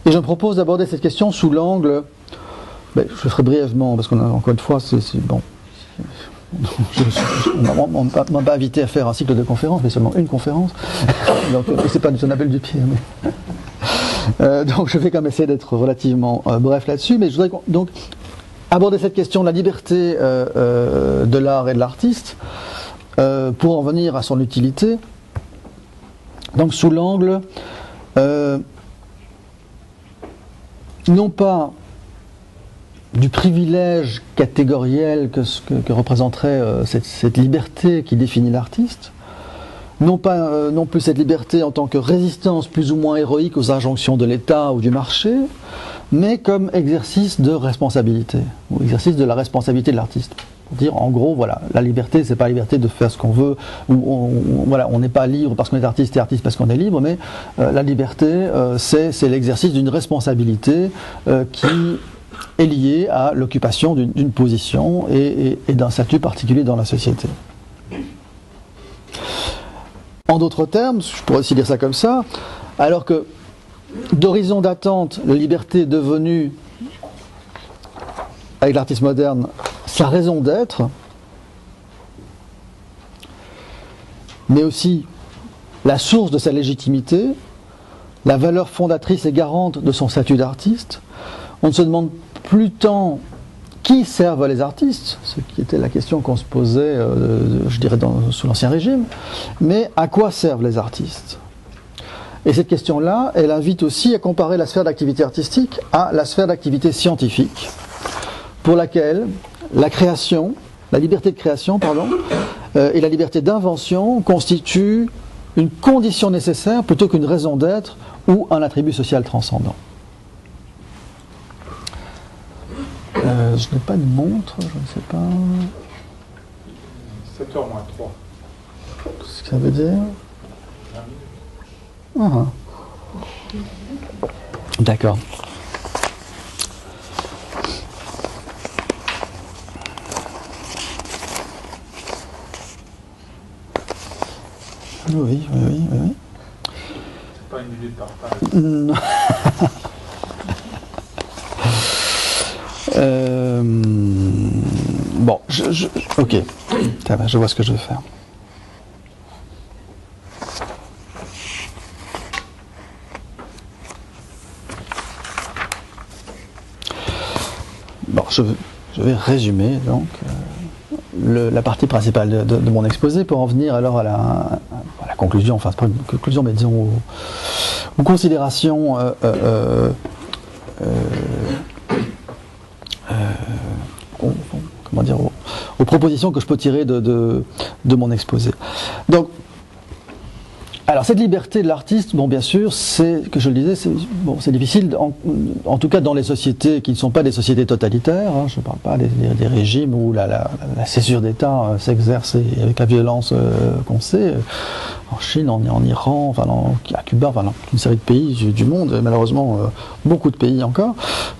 Et je me propose d'aborder cette question sous l'angle, je le ferai brièvement parce qu'on a encore une fois, c'est bon. On ne m'a pas invité à faire un cycle de conférences, mais seulement une conférence. Donc c'est pas du appel du pied. Donc je vais quand même essayer d'être relativement bref là-dessus, mais je voudrais donc aborder cette question de la liberté de l'art et de l'artiste pour en venir à son utilité. Donc sous l'angle non pas du privilège catégoriel que représenterait cette liberté qui définit l'artiste, non plus cette liberté en tant que résistance plus ou moins héroïque aux injonctions de l'État ou du marché, mais comme exercice de responsabilité, ou exercice de la responsabilité de l'artiste. Pour dire, en gros, voilà, la liberté, c'est pas la liberté de faire ce qu'on veut, ou on n'est pas libre parce qu'on est artiste et artiste parce qu'on est libre, mais la liberté, c'est l'exercice d'une responsabilité qui est liée à l'occupation d'une position et d'un statut particulier dans la société. En d'autres termes, je pourrais aussi dire ça comme ça, alors que d'horizon d'attente, la liberté est devenue, avec l'artiste moderne, sa raison d'être, mais aussi la source de sa légitimité, la valeur fondatrice et garante de son statut d'artiste. On ne se demande plus tant qui servent les artistes, ce qui était la question qu'on se posait, je dirais, sous l'Ancien Régime, mais à quoi servent les artistes? Et cette question-là, elle invite aussi à comparer la sphère d'activité artistique à la sphère d'activité scientifique, pour laquelle la liberté de création, et la liberté d'invention constituent une condition nécessaire plutôt qu'une raison d'être ou un attribut social transcendant. Je n'ai pas de montre, je ne sais pas. 7h moins 3. Ce que ça veut dire? Ah. D'accord. Oui. C'est pas une minute de retard. Non. Bon, ok, ça va, je vois ce que je veux faire. Bon, je vais résumer donc la partie principale de mon exposé pour en venir alors à la conclusion, enfin c'est pas une conclusion mais disons aux considérations comment dire, aux propositions que je peux tirer de mon exposé. Donc, alors cette liberté de l'artiste, bon bien sûr, c'est, que je le disais, c'est difficile, en tout cas dans les sociétés qui ne sont pas des sociétés totalitaires, hein, je ne parle pas des régimes où la césure d'État s'exerce avec la violence qu'on sait, en Chine, en Iran, enfin à Cuba, enfin dans une série de pays du monde, malheureusement beaucoup de pays encore,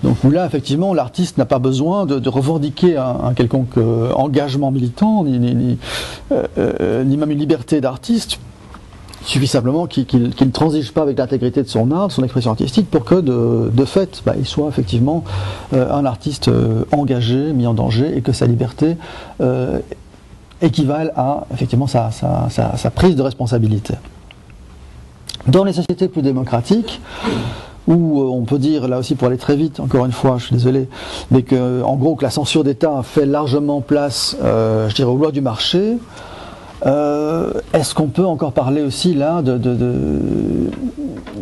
donc où là effectivement l'artiste n'a pas besoin de revendiquer un quelconque engagement militant, ni même une liberté d'artiste, suffit simplement qu'il ne transige pas avec l'intégrité de son art, de son expression artistique, pour que de fait, il soit effectivement un artiste engagé, mis en danger, et que sa liberté équivale à effectivement sa prise de responsabilité. Dans les sociétés plus démocratiques, où on peut dire, là aussi pour aller très vite, encore une fois, je suis désolé, mais que, en gros, que la censure d'État fait largement place, je dirais, aux lois du marché, est-ce qu'on peut encore parler aussi là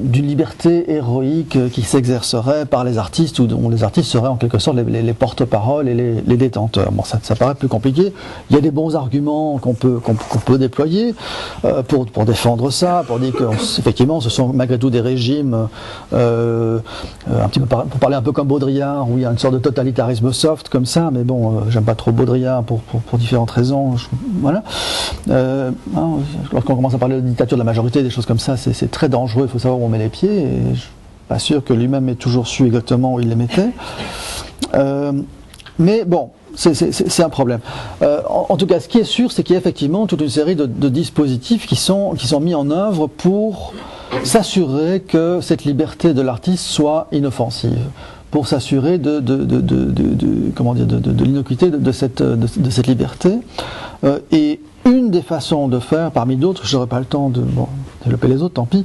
d'une liberté héroïque qui s'exercerait par les artistes, ou dont les artistes seraient en quelque sorte les porte-paroles et les détenteurs? Bon, ça paraît plus compliqué. Il y a des bons arguments qu'on peut déployer pour défendre ça, pour dire qu'effectivement ce sont malgré tout des régimes un petit peu pour parler un peu comme Baudrillard, où il y a une sorte de totalitarisme soft comme ça, mais bon, j'aime pas trop Baudrillard pour différentes raisons. Voilà. Lorsqu'on commence à parler de dictature de la majorité, des choses comme ça, c'est très dangereux, il faut savoir où on met les pieds, et je ne suis pas sûr que lui-même ait toujours su exactement où il les mettait. Mais bon, c'est un problème. En tout cas, ce qui est sûr, c'est qu'il y a effectivement toute une série de dispositifs qui sont mis en œuvre pour s'assurer que cette liberté de l'artiste soit inoffensive, pour s'assurer de l'innocuité de cette liberté. Et une des façons de faire, parmi d'autres, je n'aurai pas le temps de développer les autres, tant pis,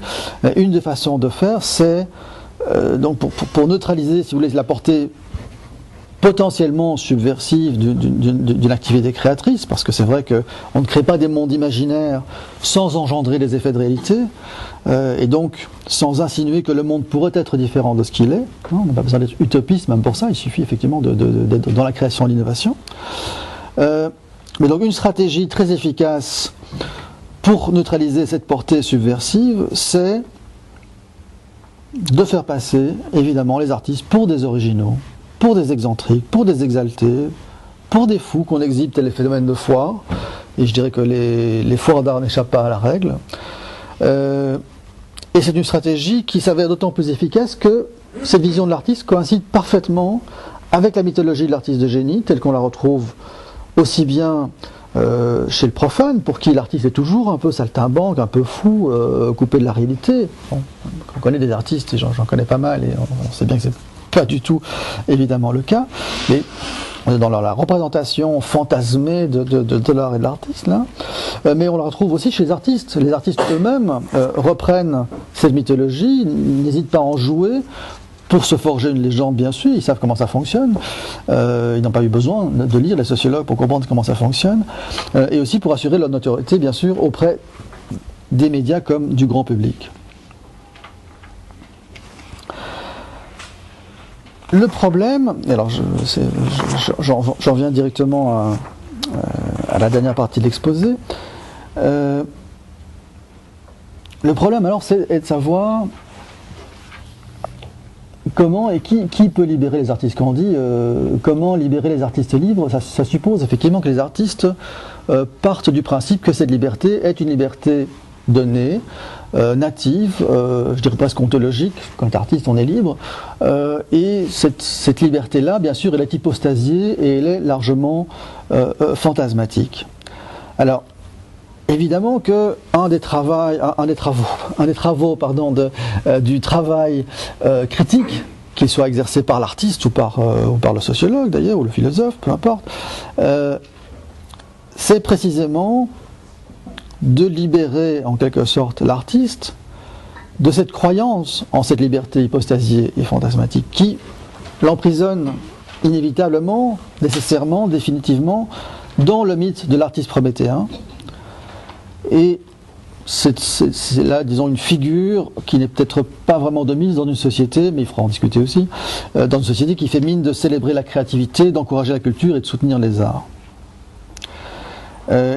une des façons de faire, c'est donc pour neutraliser, si vous voulez, la portée potentiellement subversive d'une activité créatrice, parce que c'est vrai qu'on ne crée pas des mondes imaginaires sans engendrer des effets de réalité, et donc sans insinuer que le monde pourrait être différent de ce qu'il est. On n'a pas besoin d'être utopiste même pour ça, il suffit effectivement d'être dans la création et l'innovation. Mais donc une stratégie très efficace pour neutraliser cette portée subversive, c'est de faire passer évidemment les artistes pour des originaux, pour des excentriques, pour des exaltés, pour des fous qu'on exhibe tel les phénomènes de foire, et je dirais que les foires d'art n'échappent pas à la règle. Et c'est une stratégie qui s'avère d'autant plus efficace que cette vision de l'artiste coïncide parfaitement avec la mythologie de l'artiste de génie, telle qu'on la retrouve aussi bien chez le profane, pour qui l'artiste est toujours un peu saltimbanque, un peu fou, coupé de la réalité. Bon, on connaît des artistes, et j'en connais pas mal, et on sait bien que c'est pas du tout évidemment le cas, mais on est dans la représentation fantasmée de l'art et de l'artiste, là. Mais on la retrouve aussi chez les artistes. Les artistes eux-mêmes reprennent cette mythologie, n'hésitent pas à en jouer, pour se forger une légende, bien sûr, ils savent comment ça fonctionne, ils n'ont pas eu besoin de lire les sociologues pour comprendre comment ça fonctionne, et aussi pour assurer leur notoriété, bien sûr, auprès des médias comme du grand public. Le problème, alors j'en viens directement à la dernière partie de l'exposé, le problème alors c'est de savoir comment et qui peut libérer les artistes. Quand on dit comment libérer les artistes libres, ça suppose effectivement que les artistes partent du principe que cette liberté est une liberté donnée, native, je dirais presque ontologique. Quand artiste on est libre, et cette liberté-là, bien sûr, elle est hypostasiée et elle est largement fantasmatique. Alors, évidemment que un des travaux du travail critique, qu'il soit exercé par l'artiste ou par le sociologue d'ailleurs, ou le philosophe, peu importe, c'est précisément de libérer en quelque sorte l'artiste de cette croyance en cette liberté hypostasiée et fantasmatique qui l'emprisonne inévitablement, nécessairement, définitivement dans le mythe de l'artiste prométhéen. Et c'est là, disons, une figure qui n'est peut-être pas vraiment de mise dans une société, mais il faudra en discuter aussi, dans une société qui fait mine de célébrer la créativité, d'encourager la culture et de soutenir les arts.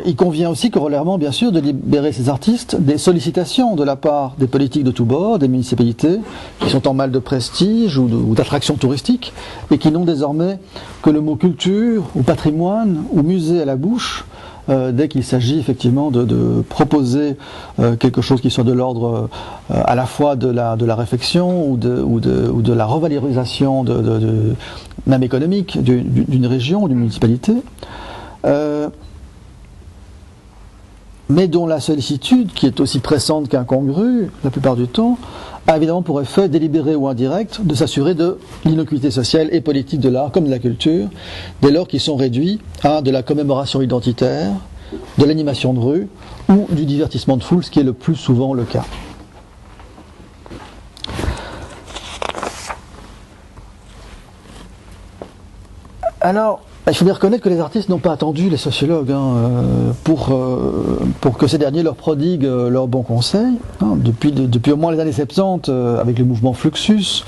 Il convient aussi corollairement, bien sûr, de libérer ces artistes des sollicitations de la part des politiques de tous bords, des municipalités, qui sont en mal de prestige ou d'attraction touristique, et qui n'ont désormais que le mot culture, ou patrimoine, ou musée à la bouche, dès qu'il s'agit effectivement de proposer quelque chose qui soit de l'ordre à la fois de la réflexion ou de la revalorisation même économique d'une région ou d'une municipalité. mais dont la sollicitude, qui est aussi pressante qu'incongrue la plupart du temps, a évidemment pour effet, délibéré ou indirect, de s'assurer de l'innocuité sociale et politique de l'art comme de la culture, dès lors qu'ils sont réduits à de la commémoration identitaire, de l'animation de rue ou du divertissement de foule, ce qui est le plus souvent le cas. Alors, il faut bien reconnaître que les artistes n'ont pas attendu les sociologues pour que ces derniers leur prodiguent leurs bons conseils. Depuis au moins les années 70, avec le mouvement Fluxus,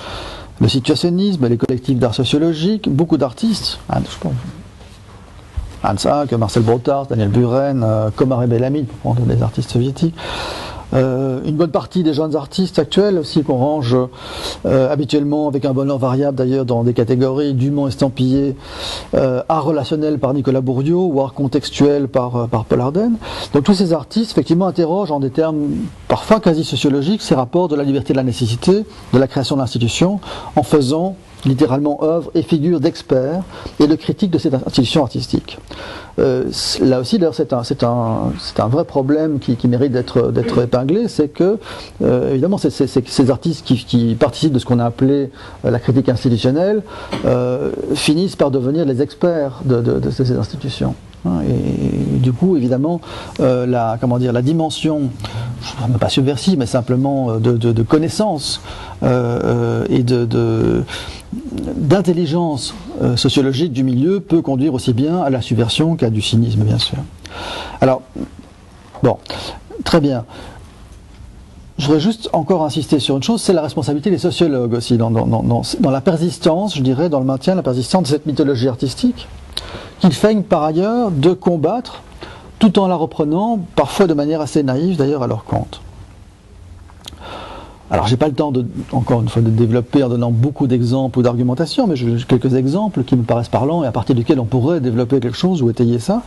le situationnisme, les collectifs d'art sociologique, beaucoup d'artistes, Hans Hack, Marcel Brothard, Daniel Buren, Komar et Bellamy, pour prendre des artistes soviétiques. Une bonne partie des jeunes artistes actuels aussi qu'on range habituellement avec un bonheur variable d'ailleurs dans des catégories dûment estampillées art relationnel par Nicolas Bourdieu ou art contextuel par Paul Arden. Donc tous ces artistes effectivement interrogent en des termes parfois quasi sociologiques ces rapports de la liberté de la nécessité, de la création de l'institution, en faisant littéralement œuvre et figure d'experts et de critiques de cette institution artistique. Là aussi, d'ailleurs, c'est un vrai problème qui mérite d'être épinglé, c'est que, évidemment, ces artistes qui participent de ce qu'on a appelé la critique institutionnelle finissent par devenir les experts de ces institutions. Et du coup, évidemment, la dimension, pas subversive, mais simplement de connaissance et d'intelligence sociologique du milieu peut conduire aussi bien à la subversion qu'à du cynisme, bien sûr. Alors, bon, très bien. Je voudrais juste encore insister sur une chose, c'est la responsabilité des sociologues aussi, dans la persistance, je dirais, dans le maintien, la persistance de cette mythologie artistique, qu'ils feignent par ailleurs de combattre, tout en la reprenant, parfois de manière assez naïve d'ailleurs à leur compte. Alors j'ai pas le temps encore une fois de développer en donnant beaucoup d'exemples ou d'argumentations, mais j'ai quelques exemples qui me paraissent parlants et à partir duquel on pourrait développer quelque chose ou étayer ça.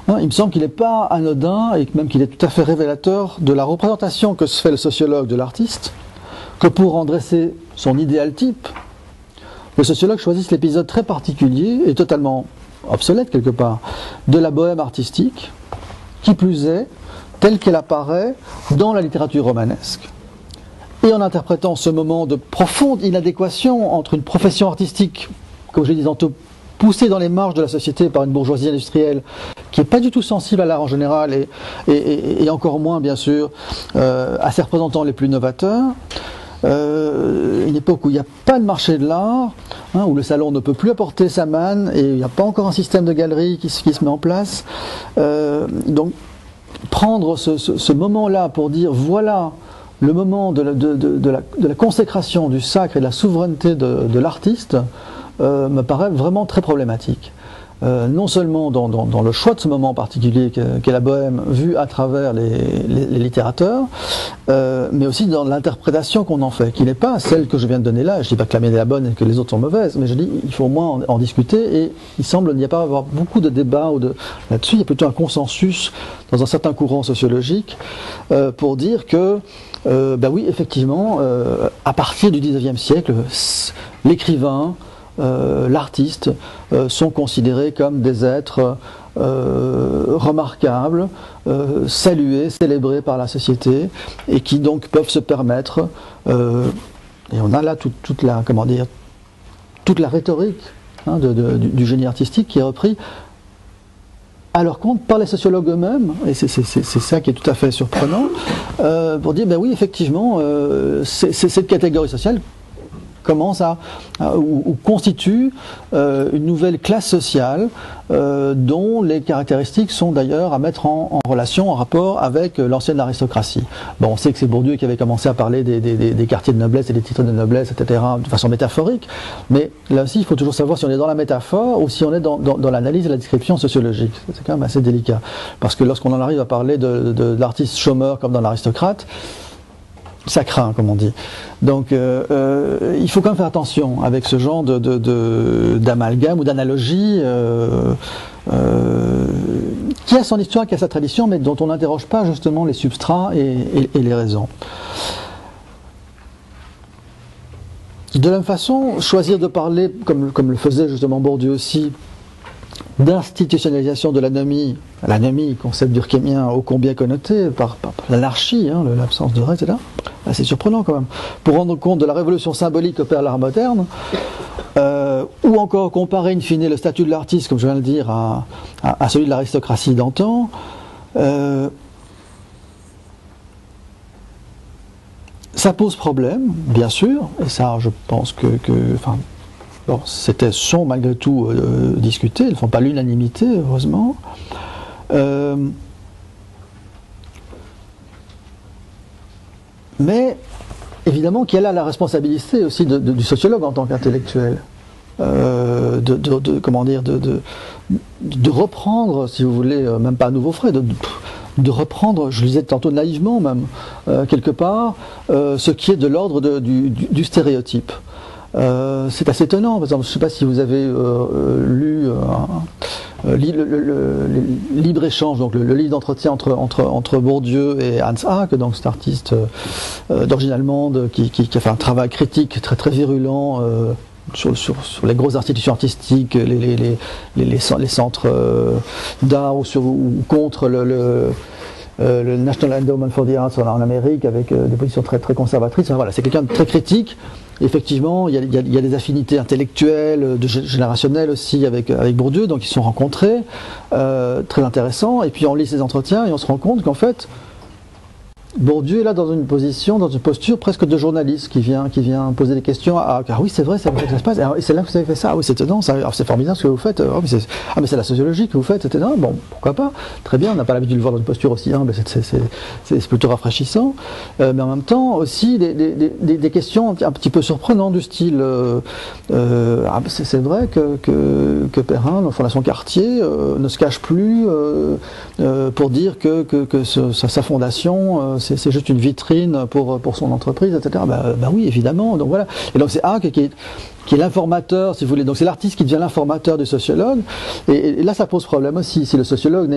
Il me semble qu'il n'est pas anodin et même qu'il est tout à fait révélateur de la représentation que se fait le sociologue de l'artiste, que pour en dresser son idéal type, le sociologue choisit l'épisode très particulier et totalement obsolète quelque part de la bohème artistique, qui plus est, telle qu'elle apparaît dans la littérature romanesque. Et en interprétant ce moment de profonde inadéquation entre une profession artistique, comme je l'ai dit tantôt, poussée dans les marges de la société par une bourgeoisie industrielle qui n'est pas du tout sensible à l'art en général et encore moins, bien sûr, à ses représentants les plus novateurs, une époque où il n'y a pas de marché de l'art, où le salon ne peut plus apporter sa manne et il n'y a pas encore un système de galerie qui se met en place. Donc, prendre ce moment-là pour dire voilà le moment de la consécration du sacre et de la souveraineté de l'artiste me paraît vraiment très problématique. Non seulement dans le choix de ce moment particulier qu'est la bohème vue à travers les littérateurs, mais aussi dans l'interprétation qu'on en fait, qui n'est pas celle que je viens de donner là. Je ne dis pas que la mienne est la bonne et que les autres sont mauvaises, mais je dis il faut au moins en discuter et il semble n'y a pas avoir beaucoup de débats là-dessus. Il y a plutôt un consensus dans un certain courant sociologique pour dire que ben oui, effectivement, à partir du XIXe siècle, l'écrivain, l'artiste sont considérés comme des êtres remarquables, salués, célébrés par la société et qui donc peuvent se permettre, et on a là toute la rhétorique du génie artistique qui est repris à leur compte par les sociologues eux-mêmes, et c'est ça qui est tout à fait surprenant, pour dire, ben oui, effectivement, cette catégorie sociale commence ou constitue une nouvelle classe sociale dont les caractéristiques sont d'ailleurs à mettre en relation, en rapport avec l'ancienne aristocratie. Bon, on sait que c'est Bourdieu qui avait commencé à parler des quartiers de noblesse et des titres de noblesse, etc., de façon métaphorique, mais là aussi il faut toujours savoir si on est dans la métaphore ou si on est dans l'analyse et la description sociologique. C'est quand même assez délicat, parce que lorsqu'on en arrive à parler de l'artiste chômeur comme dans l'aristocrate, ça craint, comme on dit. Donc, il faut quand même faire attention avec ce genre d'amalgame ou d'analogie qui a son histoire, qui a sa tradition, mais dont on n'interroge pas justement les substrats et les raisons. De la même façon, choisir de parler, comme le faisait justement Bourdieu aussi, d'institutionnalisation de l'anomie, concept durkheimien ô combien connoté par l'anarchie, hein, l'absence de règles, etc. C'est surprenant quand même. Pour rendre compte de la révolution symbolique qu'opère l'art moderne, ou encore comparer in fine le statut de l'artiste, comme je viens de le dire, à celui de l'aristocratie d'antan, ça pose problème, bien sûr, et ça je pense bon, sont malgré tout discutés, ils ne font pas l'unanimité, heureusement. Mais évidemment qu'il y a là la responsabilité aussi du sociologue en tant qu'intellectuel, de reprendre, si vous voulez, même pas à nouveau frais, de reprendre, je le disais tantôt naïvement même, quelque part, ce qui est de l'ordre du stéréotype. C'est assez étonnant, par exemple, je ne sais pas si vous avez lu le Libre-Échange, donc le livre d'entretien entre Bourdieu et Hans Hack, donc cet artiste d'origine allemande qui a fait un travail critique très très virulent sur les grosses institutions artistiques, les centres d'art ou contre le National Endowment for the Arts en Amérique, avec des positions très, très conservatrices. Enfin, voilà, c'est quelqu'un de très critique. Effectivement, il y a des affinités intellectuelles, générationnelles aussi avec Bourdieu, donc ils se sont rencontrés, très intéressant. Et puis on lit ces entretiens et on se rend compte qu'en fait, Bourdieu est là dans une posture presque de journaliste qui vient poser des questions. Ah oui, c'est vrai, c'est comme ça que ça se passe. Et c'est là que vous avez fait ça. Ah oui, c'est étonnant. C'est formidable ce que vous faites. Mais c'est la sociologie que vous faites, etc. Bon, pourquoi pas. Très bien. On n'a pas l'habitude de le voir dans une posture aussi humble. C'est plutôt rafraîchissant. Mais en même temps aussi des questions un petit peu surprenantes du style. C'est vrai que Perrin, dans Fondation Cartier, ne se cache plus pour dire que sa fondation c'est juste une vitrine pour son entreprise, etc. Bah oui, évidemment. Donc voilà. Et donc c'est Hack qui est l'informateur, si vous voulez. Donc c'est l'artiste qui devient l'informateur du sociologue. Et là, ça pose problème aussi. Si le sociologue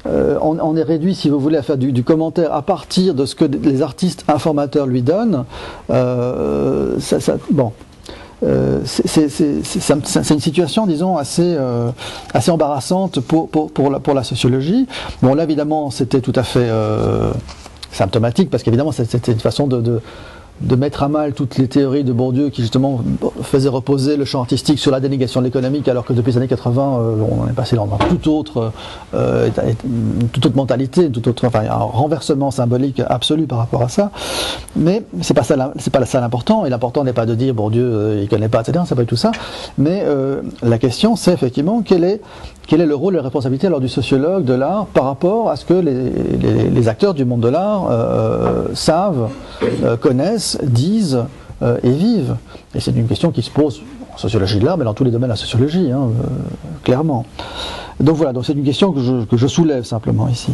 on est réduit, si vous voulez, à faire du commentaire à partir de ce que les artistes informateurs lui donnent, bon. C'est une situation, disons, assez embarrassante pour la sociologie. Bon, là, évidemment, c'était tout à fait symptomatique, parce qu'évidemment, c'était une façon de mettre à mal toutes les théories de Bourdieu qui, justement, faisaient reposer le champ artistique sur la dénégation de l'économique, alors que depuis les années 80, on est passé dans toute autre mentalité, un renversement symbolique absolu par rapport à ça. Mais c'est pas ça l'important, et l'important n'est pas de dire Bourdieu, il connaît pas, etc., c'est pas du tout ça. Mais la question, c'est effectivement quel est le rôle et la responsabilité alors du sociologue de l'art par rapport à ce que les acteurs du monde de l'art savent, connaissent, disent et vivent. Et c'est une question qui se pose en sociologie de l'art, mais dans tous les domaines de la sociologie, clairement. Donc voilà, c'est une question que je soulève simplement ici.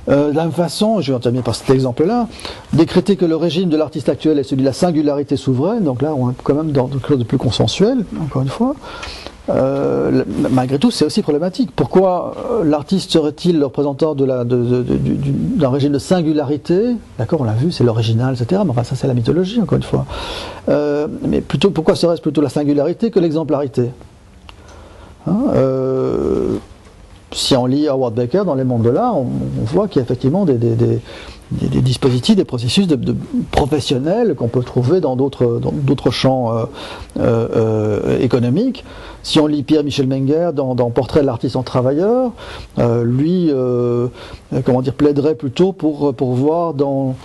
De la même façon, je vais en terminer par cet exemple-là, décréter que le régime de l'artiste actuel est celui de la singularité souveraine, donc là on est quand même dans quelque chose de plus consensuel, encore une fois. Malgré tout, c'est aussi problématique. Pourquoi l'artiste serait-il le représentant d'un régime de singularité? D'accord, on l'a vu, c'est l'original, etc. Mais enfin, ça, c'est la mythologie, encore une fois. Mais plutôt, pourquoi serait-ce plutôt la singularité que l'exemplarité? Si on lit Howard Baker dans les mondes de l'art, on voit qu'il y a effectivement des dispositifs, des processus de professionnels qu'on peut trouver dans d'autres champs économiques. Si on lit Pierre-Michel Menger dans Portrait de l'artiste en travailleur, lui, plaiderait plutôt pour voir dans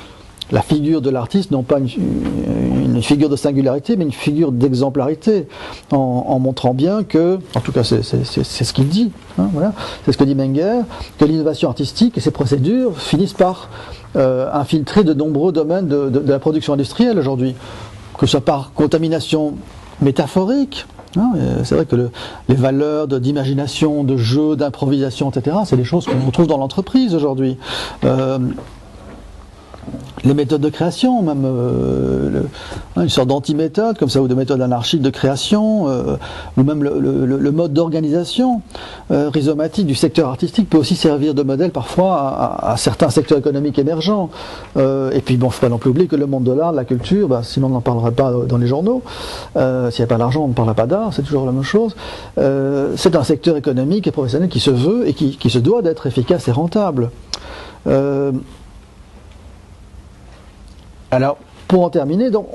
la figure de l'artiste, non pas une figure de singularité, mais une figure d'exemplarité, en montrant bien que, en tout cas c'est ce qu'il dit, voilà, c'est ce que dit Menger, que l'innovation artistique et ses procédures finissent par infiltrer de nombreux domaines de la production industrielle aujourd'hui, que ce soit par contamination métaphorique. C'est vrai que les valeurs d'imagination, de jeu, d'improvisation, etc., c'est des choses qu'on retrouve dans l'entreprise aujourd'hui. les méthodes de création, même une sorte d'anti-méthode, comme ça, ou de méthode anarchique de création, ou même le mode d'organisation rhizomatique du secteur artistique peut aussi servir de modèle parfois à certains secteurs économiques émergents. Et puis bon, il ne faut pas non plus oublier que le monde de l'art, de la culture, sinon on n'en parlerait pas dans les journaux. S'il n'y a pas d'argent, on ne parlera pas d'art, c'est toujours la même chose. C'est un secteur économique et professionnel qui se veut et qui se doit d'être efficace et rentable. Alors, pour en terminer, donc,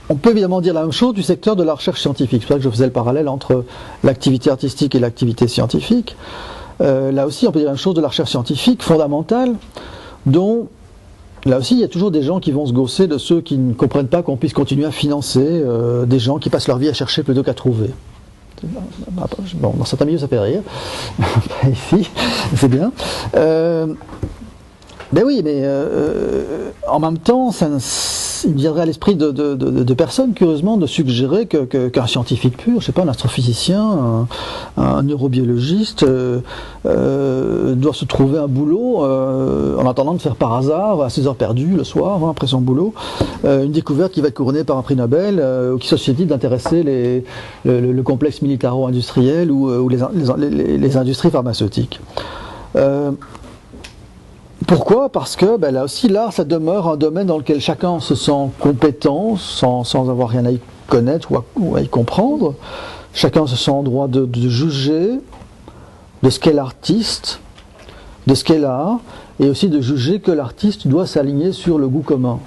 on peut évidemment dire la même chose du secteur de la recherche scientifique. C'est pour ça que je faisais le parallèle entre l'activité artistique et l'activité scientifique. Là aussi, on peut dire la même chose de la recherche scientifique fondamentale, dont, là aussi, il y a toujours des gens qui vont se gausser de ceux qui ne comprennent pas qu'on puisse continuer à financer des gens qui passent leur vie à chercher plutôt qu'à trouver. Bon, dans certains milieux, ça fait rire. Pas ici, c'est bien. Ben oui, mais en même temps, il viendrait à l'esprit de personnes, curieusement, de suggérer qu'un scientifique pur, je sais pas, un astrophysicien, un neurobiologiste, doit se trouver un boulot en attendant de faire par hasard, à ses heures perdues, le soir, après son boulot, une découverte qui va être couronnée par un prix Nobel, ou qui soit susceptible d'intéresser le complexe militaro-industriel ou les industries pharmaceutiques. Pourquoi ? Parce que là aussi, l'art, ça demeure un domaine dans lequel chacun se sent compétent, sans avoir rien à y connaître ou à y comprendre. Chacun se sent en droit de juger de ce qu'est l'artiste, de ce qu'est l'art, et aussi de juger que l'artiste doit s'aligner sur le goût commun,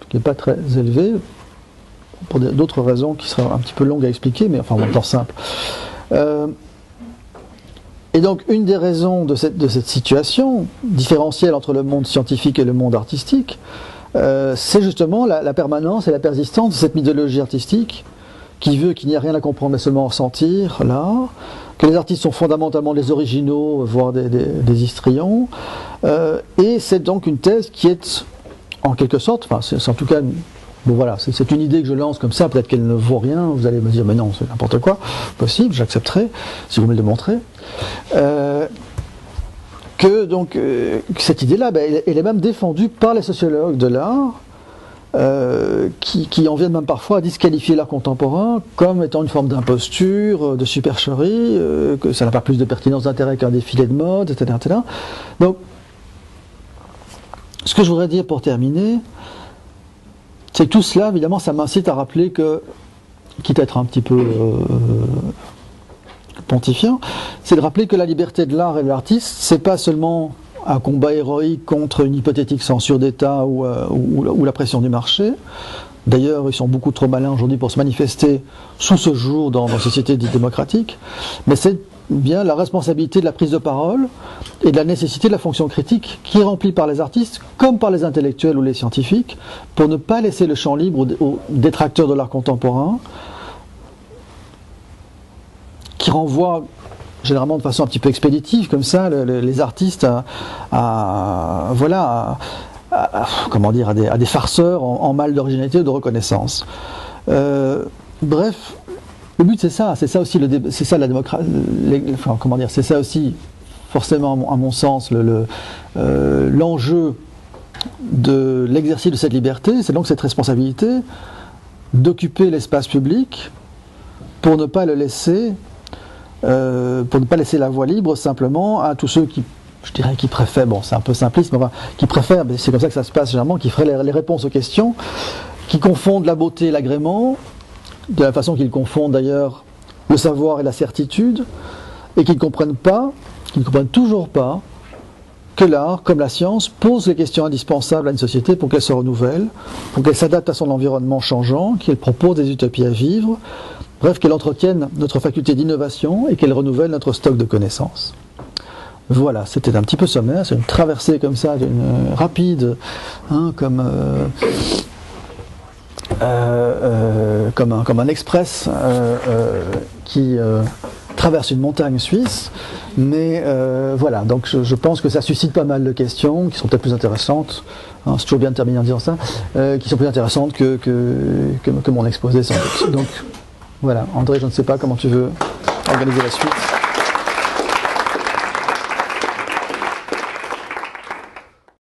ce qui n'est pas très élevé, pour d'autres raisons qui seraient un petit peu longues à expliquer, mais enfin en même temps simple. Et donc, une des raisons de cette situation différentielle entre le monde scientifique et le monde artistique, c'est justement la permanence et la persistance de cette mythologie artistique qui veut qu'il n'y a rien à comprendre mais seulement à ressentir l'art, que les artistes sont fondamentalement des originaux, voire des histrions, et c'est donc une thèse qui est, en quelque sorte, enfin, c'est en tout cas... Bon voilà, c'est une idée que je lance comme ça, peut-être qu'elle ne vaut rien, vous allez me dire mais non, c'est n'importe quoi, possible, j'accepterai, si vous me le démontrez. Que cette idée-là, elle est même défendue par les sociologues de l'art, qui en viennent même parfois à disqualifier l'art contemporain comme étant une forme d'imposture, de supercherie, que ça n'a pas plus de pertinence d'intérêt qu'un défilé de mode, etc., etc. Donc, ce que je voudrais dire pour terminer, c'est que tout cela, évidemment, ça m'incite à rappeler que, quitte à être un petit peu pontifiant, c'est de rappeler que la liberté de l'art et de l'artiste, c'est pas seulement un combat héroïque contre une hypothétique censure d'État ou la pression du marché. D'ailleurs, ils sont beaucoup trop malins aujourd'hui pour se manifester sous ce jour dans la société dite démocratique, mais c'est bien la responsabilité de la prise de parole et de la nécessité de la fonction critique qui est remplie par les artistes comme par les intellectuels ou les scientifiques pour ne pas laisser le champ libre aux détracteurs de l'art contemporain qui renvoient généralement de façon un petit peu expéditive comme ça les artistes à des farceurs en mal d'originalité ou de reconnaissance. Bref, le but c'est ça aussi c'est ça la démocratie. C'est ça aussi forcément à mon sens l'enjeu de l'exercice de cette liberté, c'est donc cette responsabilité d'occuper l'espace public pour ne pas le laisser, la voie libre simplement à tous ceux qui, je dirais, qui préfèrent, bon c'est un peu simpliste, mais enfin, qui préfèrent, c'est comme ça que ça se passe généralement, qui feraient les réponses aux questions, qui confondent la beauté et l'agrément, de la façon qu'ils confondent d'ailleurs le savoir et la certitude, et qui ne comprennent toujours pas que l'art, comme la science, pose les questions indispensables à une société pour qu'elle se renouvelle, pour qu'elle s'adapte à son environnement changeant, qu'elle propose des utopies à vivre, bref, qu'elle entretienne notre faculté d'innovation et qu'elle renouvelle notre stock de connaissances. Voilà, c'était un petit peu sommaire, c'est une traversée comme ça, rapide, comme un express qui traverse une montagne suisse, mais voilà, donc je pense que ça suscite pas mal de questions qui sont peut-être plus intéressantes, c'est toujours bien de terminer en disant ça, qui sont plus intéressantes que mon exposé sans doute. Donc voilà, André, je ne sais pas comment tu veux organiser la suite.